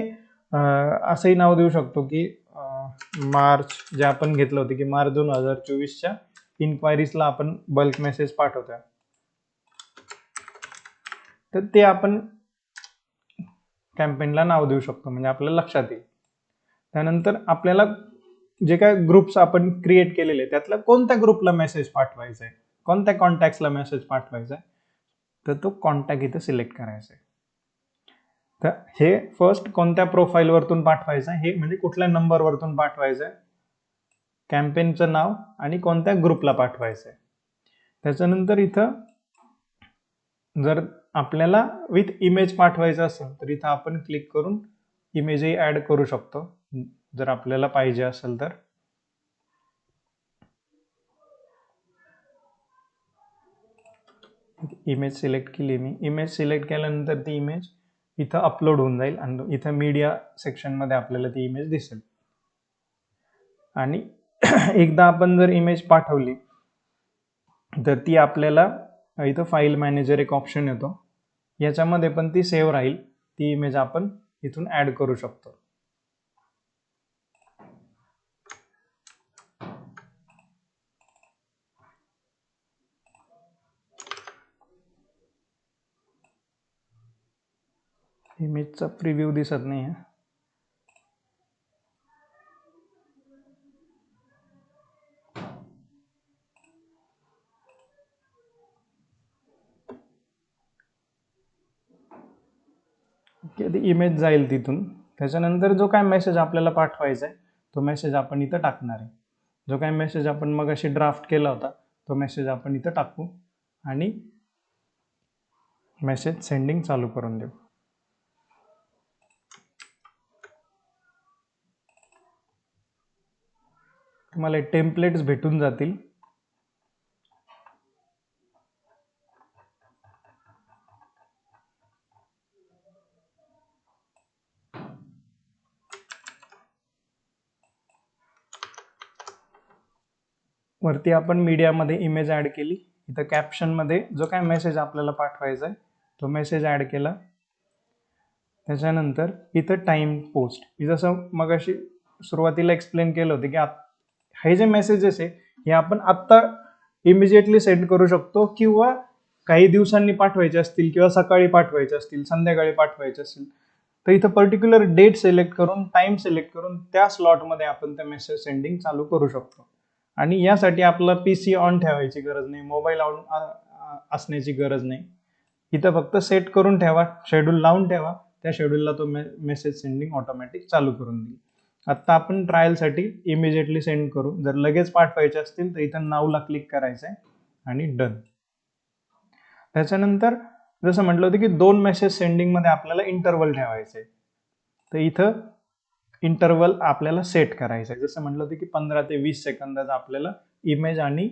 असंही नाव देऊ शकतो की मार्च जे आपण घेतलं होतं की मार्च 2024च्या इन्क्वायरीजला आपण बल्क मेसेज पाठवतोय, तर ते आपण कॅम्पेनला नाव देऊ शकतो, म्हणजे आपल्याला लक्षात येईल. त्यानंतर आपल्याला जे काय ग्रुप्स आपण क्रिएट केलेले त्यातल्या कोणत्या ग्रुपला मेसेज पाठवायचा आहे, कोणत्या कॉन्टॅक्ट्सला मेसेज पाठवायचा आहे, तर तो कॉन्टॅक्ट इथं सिलेक्ट करायचा आहे. तर हे फर्स्ट कोणत्या प्रोफाईल वरतून पाठवायचं आहे, हे म्हणजे कुठल्या नंबर वरतून पाठवायचं आहे, कॅम्पेनचं नाव आणि कोणत्या ग्रुपला पाठवायचं आहे. त्याच्यानंतर इथं जर आपल्याला विथ इमेज पाठवायचं असेल तर इथं आपण क्लिक करून इमेजही ऍड करू शकतो जर आपल्याला पाहिजे असेल तर. इमेज सिलेक्ट केली मी. इमेज सिलेक्ट केल्यानंतर ती इमेज इथं अपलोड होऊन जाईल आणि इथं मीडिया सेक्शनमध्ये आपल्याला ती इमेज दिसेल. आणि एकदा आपण जर इमेज पाठवली तर ती आपल्याला इथं फाईल मॅनेजर एक ऑप्शन येतो, याच्यामध्ये पण ती सेव्ह राहील. ती इमेज आपण इथून ऍड करू शकतो. इमेजचा प्रिव्ह्यू दिसत नाही आहे. ती इमेज जाईल तिथून. त्याच्यानंतर जो काय मेसेज आपल्याला पाठवायचा आहे तो मेसेज आपण इथं टाकणार आहे. जो काय मेसेज आपण मग अशी ड्राफ्ट केला होता तो मेसेज आपण इथं टाकू आणि मेसेज सेंडिंग चालू करून देऊ. तुम्हाला टेम्पलेट्स भेटून जातील. वरती आपण मीडियामध्ये इमेज ऍड केली. इथं कॅप्शनमध्ये जो काय मेसेज आपल्याला पाठवायचा आहे तो मेसेज ऍड केला. त्याच्यानंतर इथं टाइम पोस्ट, जसं मग अशी सुरुवातीला एक्सप्लेन केलं होतं की हे जे मेसेजेस आहे हे आपण आत्ता इमिजिएटली सेंड करू शकतो, किंवा काही दिवसांनी पाठवायचे असतील, किंवा सकाळी पाठवायचे असतील, संध्याकाळी पाठवायचे असतील, तर इथं पर्टिक्युलर डेट सिलेक्ट करून, टाइम सिलेक्ट करून त्या स्लॉटमध्ये आपण ते मेसेज सेंडिंग चालू करू शकतो. आणि यासाठी आपला PC ऑन ठेवायची गरज नाही, मोबाईल ऑन असण्याची गरज नाही. इथं फक्त सेट करून ठेवा, शेड्यूल लावून ठेवा, त्या शेड्यूलला तो मेसेज सेंडिंग ऑटोमॅटिक चालू करून देईल. आता आपण ट्रायलसाठी इमिजिएटली सेंड करू. जर लगेच पाठवायचे असतील तर इथं नावला क्लिक करायचं आहे आणि डन. त्याच्यानंतर जसं म्हटलं होतं की 2 मेसेज सेंडिंग मध्ये आपल्याला इंटरवल ठेवायचे, तर इथं इंटरवल आपल्याला सेट करायचं आहे. जसं म्हटलं होतं की 15 ते 20 सेकंदाचा आपल्याला इमेज आणि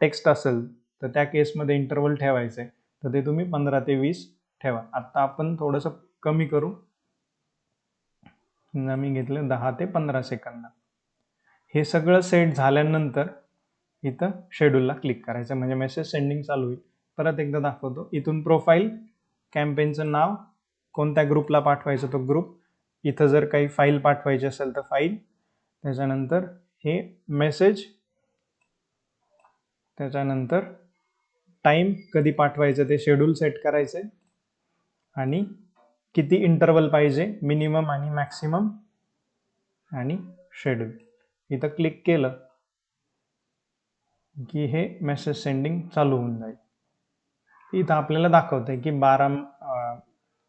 टेक्स्ट असेल तर त्या केसमध्ये इंटरवल ठेवायचं आहे, तर ते तुम्ही 15 ते 20 ठेवा. आता आपण थोडंसं कमी करू. मी घेतलं 10 ते 15 सेकंद. हे सगळं सेट झाल्यानंतर इथं शेड्यूलला क्लिक करायचं, म्हणजे मेसेज सेंडिंग चालू होईल. परत एकदा दाखवतो. इथून प्रोफाईल, कॅम्पेनचं नाव, कोणत्या ग्रुपला पाठवायचं तो ग्रुप, इथं जर काही फाईल पाठवायची असेल तर फाईल, त्याच्यानंतर हे मेसेज, त्याच्यानंतर टाइम कधी पाठवायचं ते शेड्यूल सेट करायचे, आणि किती इंटरवल पाहिजे, मिनिमम आणि मॅक्सिमम, आणि शेड्यूल. इथं क्लिक केलं की हे मेसेज सेंडिंग चालू होऊन जाईल. इथं आपल्याला दाखवतंय की 12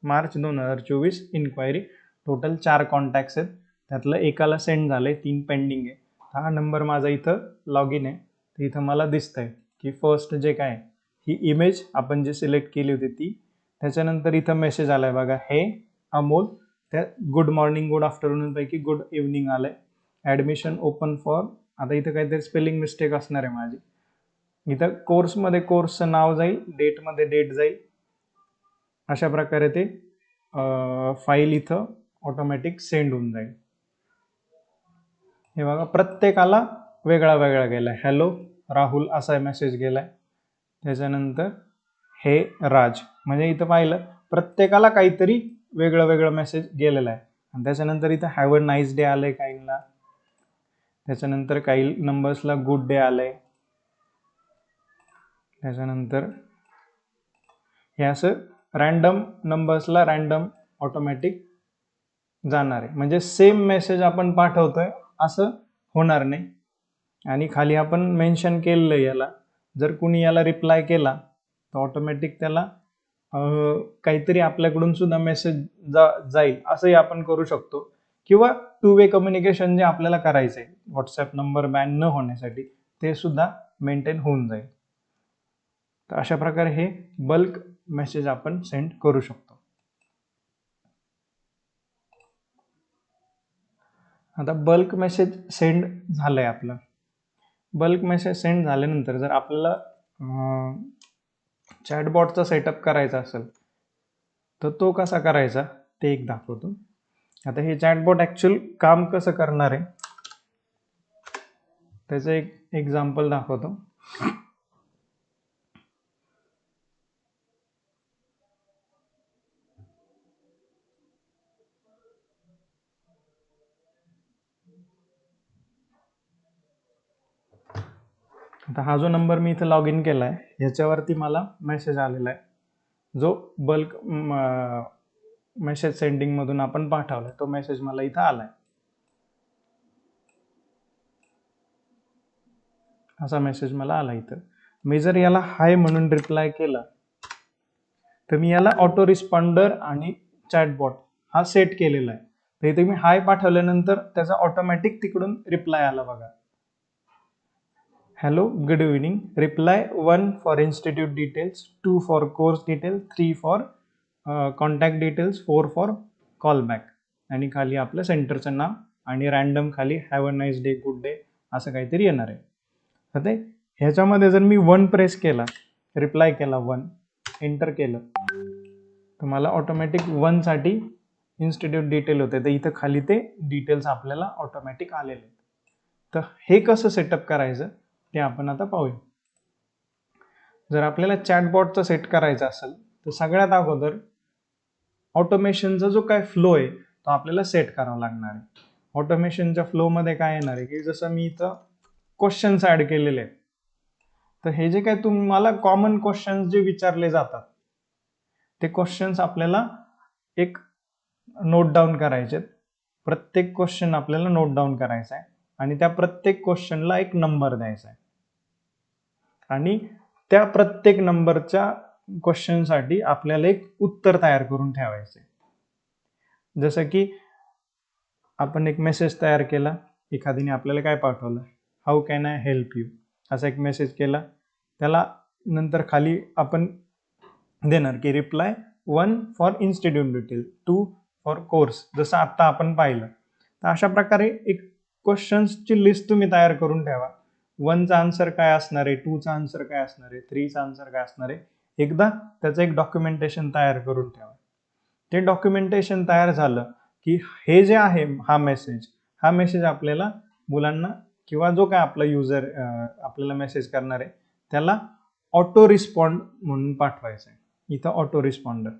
मार्च 2024 इन्क्वायरी. टोटल 4 कॉन्टॅक्ट्स आहेत, त्यातलं एकाला सेंड झालंय, 3 पेंडिंग आहे. हा नंबर माझा इथं लॉग इन आहे, तर इथं मला दिसतंय की फर्स्ट जे काय ही इमेज आपण जी सिलेक्ट केली होती ती. त्याच्यानंतर इथं मेसेज आलाय बघा, हे अमोल, त्या गुड मॉर्निंग गुड आफ्टरनून पैकी गुड इव्हनिंग आलंय. ऍडमिशन ओपन फॉर, आता इथं काहीतरी स्पेलिंग मिस्टेक असणार आहे माझी, इथं कोर्समध्ये कोर्सचं नाव जाईल, डेटमध्ये डेट जाईल. अशा प्रकारे ते फाईल इथं ऑटोमॅटिक सेंड होऊन जाईल. हे बघा, प्रत्येकाला वेगळा वेगळा गेलाय. हॅलो राहुल असा मेसेज गेलाय. त्याच्यानंतर हे राज, म्हणजे इथं पाहिलं प्रत्येकाला काहीतरी वेगळं वेगळं मेसेज गेलेला आहे. आणि त्याच्यानंतर इथं हॅव अ नाईस डे आलंय काहींना, त्याच्यानंतर काही नंबर्सला गुड डे आलंय, त्याच्यानंतर हे असं रॅन्डम नंबर्सला रॅन्डम ऑटोमॅटिक जाणार आहे. म्हणजे सेम मेसेज आपण पाठवतोय असं होणार नाही. आणि खाली आपण मेन्शन केलेलं याला, जर कुणी याला रिप्लाय केला तर ऑटोमॅटिक त्याला काहीतरी आपल्याकडून सुद्धा मेसेज जाईल, असंही आपण करू शकतो. किंवा टू वे कम्युनिकेशन जे आपल्याला करायचंय व्हॉट्सअप नंबर बॅन न होण्यासाठी, ते सुद्धा मेंटेन होऊन जाईल. तर अशा प्रकारे हे बल्क मेसेज आपण सेंड करू शकतो. आता बल्क मेसेज सेंड झालंय आपलं. बल्क मेसेज सेंड झाल्यानंतर जर आपल्याला चॅटबॉटचा सेटअप करायचा असेल तर तो कसा करायचा ते एक दाखवतो. आता हे चॅटबॉट ऍक्च्युअल काम कसं करणार आहे त्याचं एक एक्झाम्पल दाखवतो. आता हा जो नंबर मी इथं लॉग इन केलाय ह्याच्यावरती मला मेसेज आलेला आहे, जो बल्क मेसेज सेंडिंग मधून आपण पाठवलाय तो मेसेज मला इथं आलाय. असा मेसेज मला आला इथं. मी जर याला हाय म्हणून रिप्लाय केला तर मी याला ऑटो रिस्पॉन्डर आणि चॅटबॉट हा सेट केलेला आहे. तर इथे मी हाय पाठवल्यानंतर त्याचा ऑटोमॅटिक तिकडून रिप्लाय आला बघा. Hello good evening, reply 1 for institute details, 2 for course detail, 3 for contact details, 4 for call back. आणि खाली आपलं सेंटरचं नाव आणि रॅन्डम खाली have a nice day, good day असं काहीतरी येणार आहे. तर ते ह्याच्यामध्ये जर मी 1 प्रेस केला, रिप्लाय केला 1, एंटर केलं तर मला ऑटोमॅटिक 1 साठी इन्स्टिट्यूट डिटेल होते. तर इथं खाली ते डिटेल्स आपल्याला ऑटोमॅटिक आलेले आहेत. तर हे कसं सेटअप करायचं ते आपण आता पाहूया. जर आपल्याला चॅटबॉटचा सेट करायचा असेल तर सगळ्यात अगोदर ऑटोमेशनचा जो काय फ्लो आहे तो आपल्याला सेट करावा लागणार आहे. ऑटोमेशनच्या फ्लोमध्ये काय येणार आहे की जसं मी इथं क्वेश्चन्स ऍड केलेले आहेत, तर हे जे काय तुम्हाला कॉमन क्वेश्चन्स जे विचारले जातात ते क्वेश्चन्स आपल्याला एक नोट डाऊन करायचे. प्रत्येक क्वेश्चन आपल्याला नोट डाऊन करायचा आहे आणि त्या प्रत्येक क्वेश्चनला एक नंबर द्यायचा आहे. आणि त्या प्रत्येक नंबरच्या क्वेश्चनसाठी आपल्याला एक उत्तर तयार करून ठेवायचे. जसं की आपण एक मेसेज तयार केला, एखादीने आपल्याला काय पाठवलं, how can I help you असा एक मेसेज केला, त्याला नंतर खाली आपण देणार की reply 1 for institute detail, 2 for course, जसं आत्ता आपण पाहिलं. तर अशा प्रकारे एक क्वेश्चन्सची लिस्ट तुम्ही तयार करून ठेवा. 1चा आन्सर काय असणार आहे, 2चा आन्सर काय असणार आहे, 3चा आन्सर काय असणार आहे, एकदा त्याचं एक डॉक्युमेंटेशन तयार करून ठेवा. ते डॉक्युमेंटेशन तयार झालं की हे जे आहे हा मेसेज आपल्याला मुलांना किंवा जो काय आपला युजर आपल्याला मेसेज करणार आहे त्याला ऑटो रिस्पॉन्ड म्हणून पाठवायचा आहे. इथं ऑटो रिस्पॉन्डर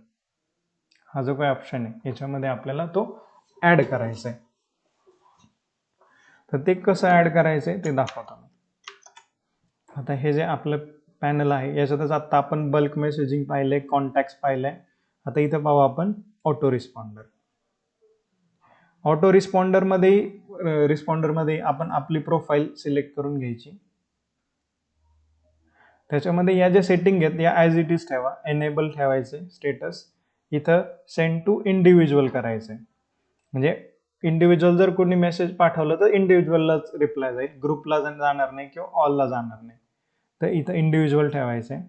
हा जो काही ऑप्शन आहे याच्यामध्ये आपल्याला तो ऍड करायचा आहे. तर ते कसं ऍड करायचंय ते दाखवतो. आता हे जे आपलं पॅनल आहे याच्यातच आता आपण बल्क मेसेजिंग पाहिलंय, कॉन्टॅक्ट्स पाहिलंय. आता इथं पाहू आपण ऑटो रिस्पॉन्डर. ऑटो रिस्पॉन्डरमध्ये आपण आपली प्रोफाईल सिलेक्ट करून घ्यायची. त्याच्यामध्ये या ज्या सेटिंग आहेत या ॲज इट इज ठेवा. एनेबल ठेवायचे स्टेटस. इथं सेंड टू इंडिव्हिज्युअल करायचंय. म्हणजे इंडिव्हिज्युअल जर कोणी मेसेज पाठवलं तर इंडिव्हिज्युअललाच रिप्लाय जाईल, ग्रुपला जाणार नाही किंवा ऑलला जाणार नाही. तर इथं इंडिव्हिज्युअल ठेवायचंय.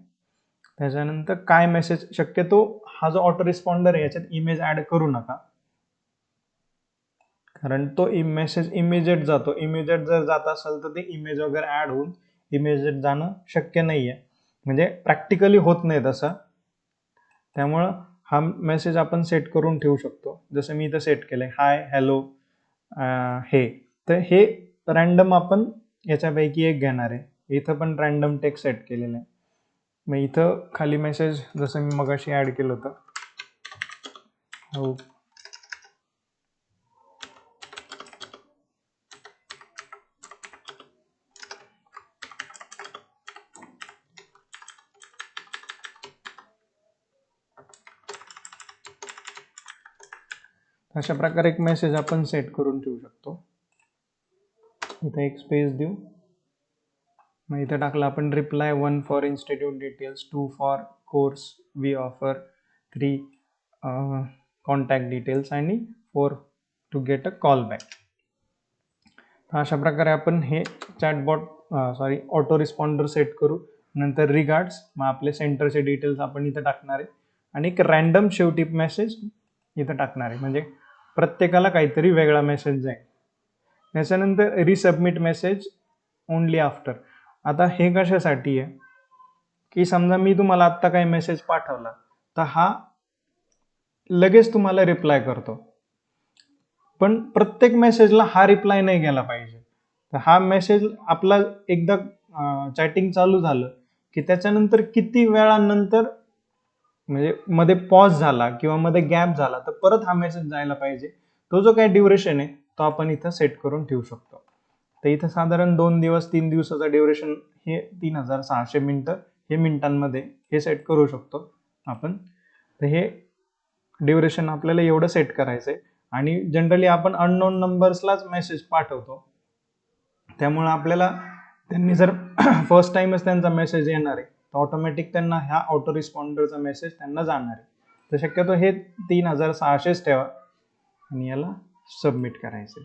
त्याच्यानंतर काय मेसेज, शक्यतो हा जो ऑटो रिस्पॉन्डर आहे याच्यात इमेज ऍड करू नका, कारण तो मेसेज इमिजिएट जातो. इमिजिएट जर जात असेल तर ते इमेज वगैरे ऍड होऊन इमिजिएट जाणं शक्य नाही आहे, म्हणजे प्रॅक्टिकली होत नाही तसं. त्यामुळं हा मेसेज आपण सेट करून ठेवू शकतो. जसं मी इथं सेट केलंय हाय, हॅलो, हे. तर हे रॅन्डम आपण याच्यापैकी एक घेणार आहे. इथं पण रॅन्डम टेक्स्ट सेट केलेलं आहे. मग इथं खाली मेसेज जसं मी मगाशी ऍड केलं होतं, हो, अशा प्रकारे एक मेसेज आपण सेट करून ठेवू शकतो. इथं एक स्पेस देऊ. मग इथं टाकलं आपण reply 1 for institute details, 2 for course we offer, 3 contact details आणि 4 to get a call back. अशा प्रकारे आपण हे चॅटबॉट ऑटो रिस्पॉन्डर सेट करू. नंतर रिगार्ड्स, मग आपले सेंटरचे डिटेल्स आपण इथं टाकणार आहे आणि एक रॅन्डम शेवटी मेसेज इथं टाकणार आहे, म्हणजे प्रत्येकाला काहीतरी वेगळा मेसेज जाईल. त्याच्यानंतर रिसबमिट मेसेज ओनली आफ्टर. आता हे कशासाठी आहे की समजा मी तुम्हाला आत्ता काही मेसेज पाठवला तर हा लगेच तुम्हाला रिप्लाय करतो, पण प्रत्येक मेसेजला हा रिप्लाय नाही गेला पाहिजे. तर हा मेसेज आपला एकदा चॅटिंग चालू झालं की त्याच्यानंतर किती वेळानंतर, म्हणजे मध्ये पॉज झाला किंवा मध्ये गॅप झाला तर परत हा मेसेज जायला पाहिजे. तो जो काही ड्युरेशन आहे तो आपण इथं सेट करून ठेवू शकतो. तर इथं साधारण 2 दिवस 3 दिवसाचा ड्युरेशन हे 3600 मिनिटं हे मिनिटांमध्ये हे सेट करू शकतो आपण. तर हे ड्युरेशन आपल्याला एवढं सेट करायचं आहे. आणि जनरली आपण अननोन नंबर्सलाच मेसेज पाठवतो, त्यामुळे आपल्याला त्यांनी जर फर्स्ट टाइमच त्यांचा मेसेज येणार आहे तर ऑटोमॅटिक त्यांना ह्या ऑटो रिस्पॉन्डरचा मेसेज त्यांना जाणार आहे. तर शक्यतो हे 3600च ठेवा आणि याला सबमिट करायचं.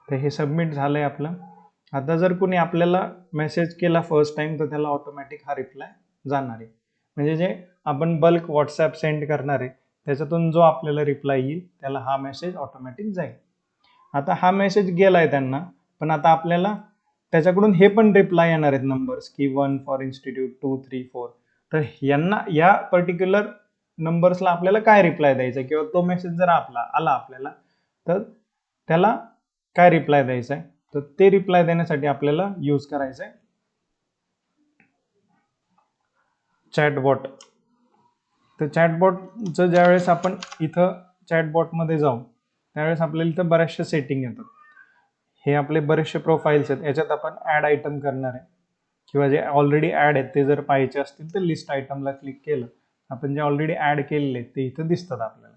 तर हे सबमिट झालंय आपलं. आता जर कोणी आपल्याला मेसेज केला फर्स्ट टाइम तर त्याला ऑटोमॅटिक हा रिप्लाय जाणार आहे, म्हणजे जे आपण बल्क व्हॉट्सॲप सेंड करणार आहे त्याच्यातून जो आपल्याला रिप्लाय येईल त्याला हा मेसेज ऑटोमॅटिक जाईल. आता हा मेसेज गेलाय त्यांना, पण आता आपल्याला त्याच्याकडून हे पण रिप्लाय येणार आहेत नंबर्स की 1 फॉर इन्स्टिट्यूट, 2, 3, 4. तर यांना या पर्टिक्युलर नंबर्सला आपल्याला काय रिप्लाय द्यायचा किंवा तो मेसेज जर आला आपल्याला तर त्याला काय रिप्लाय द्यायचा आहे, तर ते रिप्लाय देण्यासाठी आपल्याला यूज करायचं आहे चॅटबॉट. तर चॅटबॉटचं ज्यावेळेस आपण इथं चॅटबॉटमध्ये जाऊ त्यावेळेस आपल्याला इथं बऱ्याचशा सेटिंग येतात. हे आपले बरेचसे प्रोफाईल्स आहेत, याच्यात आपण ॲड आयटम करणार आहे किंवा जे ऑलरेडी ॲड आहेत ते जर पाहायचे असतील तर लिस्ट आयटमला क्लिक केलं, आपण जे ऑलरेडी ॲड केलेले आहेत ते इथं दिसतात आपल्याला.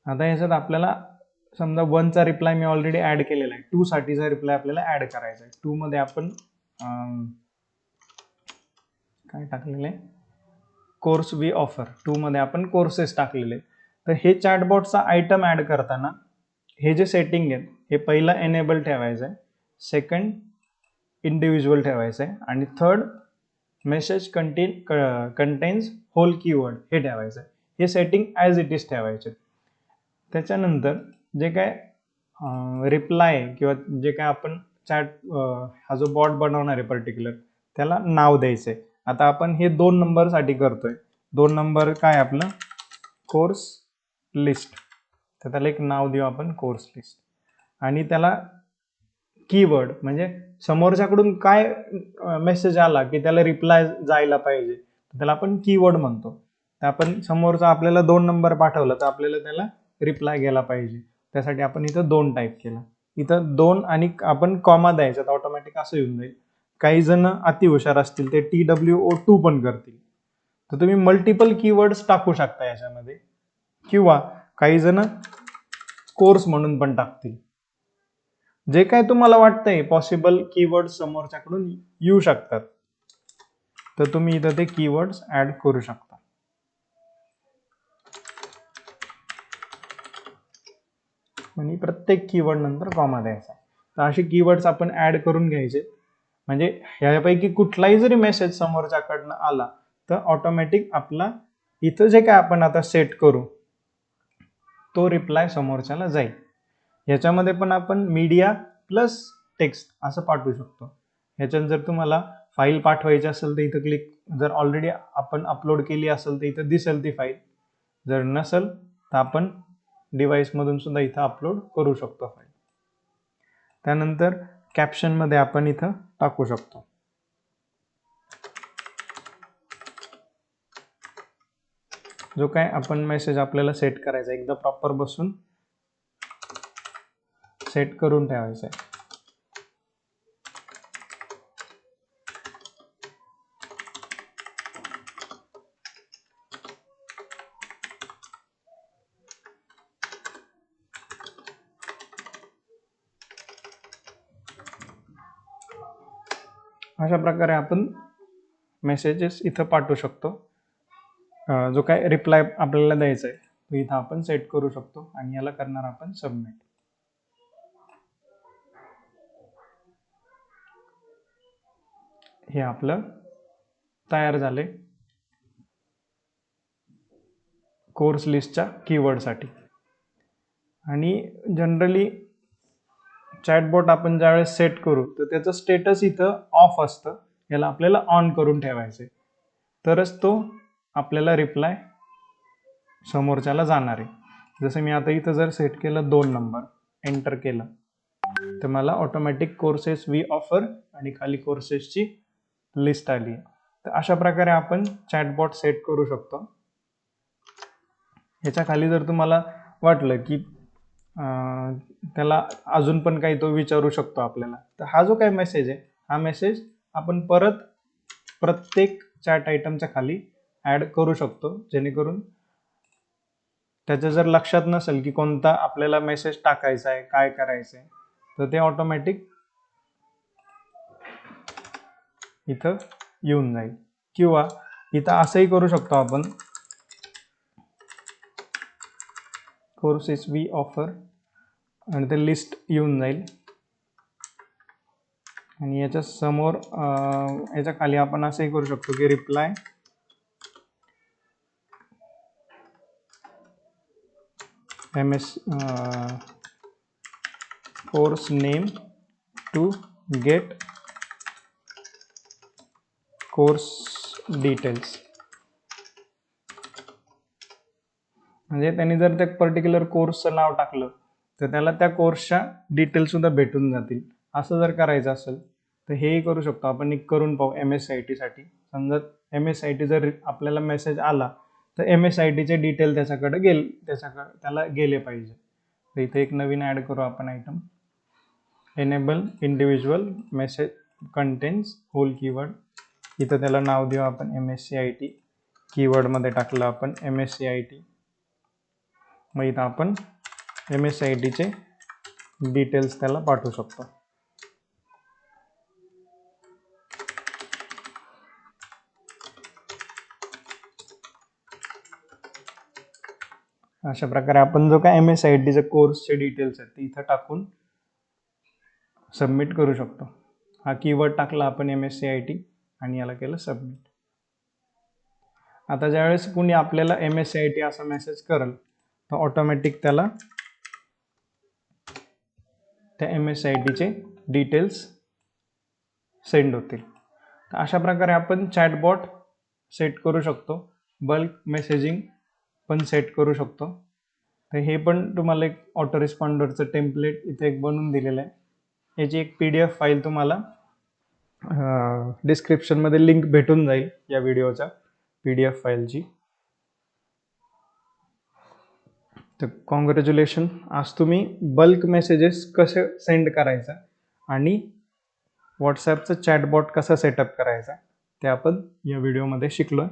आता याच्यात आपल्याला समजा 1चा रिप्लाय मी ऑलरेडी ॲड केलेला आहे, 2 साठीचा रिप्लाय आपल्याला ॲड करायचा आहे. 2 मध्ये आपण काय टाकलेलं आहे, कोर्स वी ऑफर. 2 मध्ये आपण कोर्सेस टाकलेले. तर हे चॅटबॉटचा आयटम ॲड करताना हे जे सेटिंग आहेत हे पहिलं एनेबल ठेवायचं आहे, सेकंड इंडिव्हिज्युअल ठेवायचं आहे आणि third message contains whole keyword हे ठेवायचं आहे. हे सेटिंग ॲज इट इज ठेवायचे. त्याच्यानंतर जे काय रिप्लाय किंवा जे काय आपण चॅट हा जो बॉट बनवणार आहे पर्टिक्युलर त्याला नाव द्यायचं आहे. आता आपण हे 2 नंबरसाठी करतोय. 2 नंबर काय आपलं कोर्स लिस्ट, तर त्याला एक नाव देऊ आपण कोर्स लिस्ट आणि त्याला कीवर्ड म्हणजे समोरच्याकडून काय मेसेज आला की त्याला रिप्लाय जायला पाहिजे त्याला आपण कीवर्ड म्हणतो. तर आपण समोरचा आपल्याला 2 नंबर पाठवला तर आपल्याला त्याला रिप्लाय गेला पाहिजे, त्यासाठी आपण इथं 2 टाईप केला. इथं 2 आणि आपण कॉमा द्यायचा तर ऑटोमॅटिक असं येऊन जाईल. काही जण अति हुशार असतील ते TWO2 पण करतील, तर तुम्ही मल्टिपल कीवर्ड्स टाकू शकता याच्यामध्ये किंवा काही जण कोर्स म्हणून पण टाकतील. जे काय तुम्हाला वाटतंय पॉसिबल कीवर्ड समोरच्याकडून येऊ शकतात तर तुम्ही इथं ते कीवर्ड्स ऍड करू शकता. म्हणजे प्रत्येक कीवर्ड नंतर कॉमा द्यायचा. तर असे कीवर्ड्स आपण ऍड करून घ्यायचे, म्हणजे ह्यापैकी कुठलाही जरी मेसेज समोरच्याकडनं आला तर ऑटोमॅटिक आपला इथं जे काय आपण आता सेट करू तो रिप्लाय समोरच्याला जाईल. याच्यामध्ये पण आपण मीडिया प्लस टेक्स्ट असं पाठवू शकतो. ह्याच्यात जर तुम्हाला फाईल पाठवायची असेल तर इथं क्लिक, जर ऑलरेडी आपण अपलोड केली असेल तर इथं दिसेल ती फाईल, जर नसेल तर आपण डिव्हाइसमधून सुद्धा इथं अपलोड करू शकतो फाईल. त्यानंतर कॅप्शनमध्ये आपण इथं टाकू शकतो. जो काय आपण मेसेज आपल्याला सेट करायचा, एकदा प्रॉपर बसून सेट करून ठेवायचा आहे. अशा प्रकारे आपण मेसेजेस इथं पाठवू शकतो. जो काय रिप्लाय आपल्याला द्यायचा आहे तो इथं आपण सेट करू शकतो आणि याला करणार आपण सबमिट. हे आपलं तयार झाले कोर्स लिस्टच्या कीवर्डसाठी. आणि जनरली चॅटबॉट आपण ज्यावेळेस सेट करू तर त्याचं स्टेटस इथं ऑफ असतं, याला आपल्याला ऑन करून ठेवायचं आहे, तरच तो आपल्याला रिप्लाय समोरच्याला जाणार आहे. जसं मी आता इथं जर सेट केलं 2 नंबर, एंटर केलं तर मला ऑटोमॅटिक कोर्सेस वी ऑफर आणि खाली कोर्सेसची लिस्ट आली. तर अशा प्रकारे आपण चॅटबॉट सेट करू शकतो. ह्याच्या खाली जर तुम्हाला वाटलं की त्याला अजून पण काही तो विचारू शकतो आपल्याला, तर हा जो काही मेसेज आहे हा मेसेज आपण परत प्रत्येक चॅट आयटमच्या खाली ॲड करू शकतो, जेणेकरून त्याचं जर लक्षात नसेल की कोणता आपल्याला मेसेज टाकायचा आहे, काय करायचं आहे, तर ते ऑटोमॅटिक इथं येऊन जाईल. किंवा इथं असंही करू शकतो आपण, कोर्सेस वी ऑफर आणि ते लिस्ट येऊन जाईल. आणि याच्या समोर याच्या खाली आपण असंही करू शकतो की reply MS course name to get course details. म्हणजे त्यांनी जर त्या पर्टिक्युलर कोर्सचं नाव टाकलं तर त्याला त्या कोर्सच्या डिटेल्स सुद्धा भेटून जातील. असं जर करायचं असेल तर हेही करू शकतो आपण. एक करून पाहू MSIT साठी. समजा MSIT जर आपल्याला मेसेज आला तर MSIT चे डिटेल त्याला गेले पाहिजे. तर इथे एक नवीन ॲड करू आपण item, enable individual message contains whole keyword. इथं त्याला नाव देऊ आपण MSCIT. कीवर्डमध्ये टाकलं आपण MSCIT. मग इथं आपण MSIT चे डिटेल्स त्याला पाठवू शकतो. अशा प्रकारे आपण जो काय MSIT चे कोर्सचे डिटेल्स आहेत ते इथं टाकून सबमिट करू शकतो. हा कीवर्ड टाकला आपण MSCIT आणि याला केलं सबमिट. आता ज्यावेळेस कुणी आपल्याला MSCIT असा मेसेज करेल तर ऑटोमॅटिक त्याला त्या MSIT चे डिटेल्स सेंड होतील. तर अशा प्रकारे आपण चॅटबॉट सेट करू शकतो. बल्क मेसेजिंग पण सेट करू शकतो. तर हे पण तुम्हाला एक ऑटो रिस्पॉन्डरचं टेम्पलेट इथे एक बनवून दिलेलं आहे. याची एक PDF फाईल तुम्हाला डिस्क्रिप्शनमध्ये लिंक भेटून जाईल या व्हिडिओच्या PDF फाईलची. तर कॉंग्रॅच्युलेशन, आज तुम्ही बल्क मेसेजेस कसे सेंड करायचा आणि व्हॉट्सॲपचं चॅटबॉट कसा सेटअप करायचा ते आपण या व्हिडिओमध्ये शिकलो.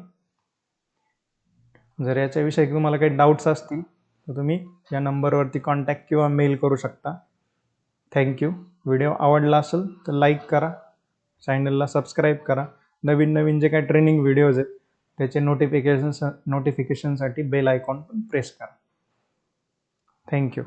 जर याच्याविषयी तुम्हाला काही डाऊट्स असतील तर तुम्ही या नंबरवरती कॉन्टॅक्ट किंवा मेल करू शकता. थँक्यू. व्हिडिओ आवडला असेल तर लाईक करा, चॅनलला सबस्क्राईब करा. नवीन जे काही ट्रेनिंग व्हिडिओज आहेत त्याचे नोटिफिकेशनसाठी बेल आयकॉन पण प्रेस करा. थँक्यू.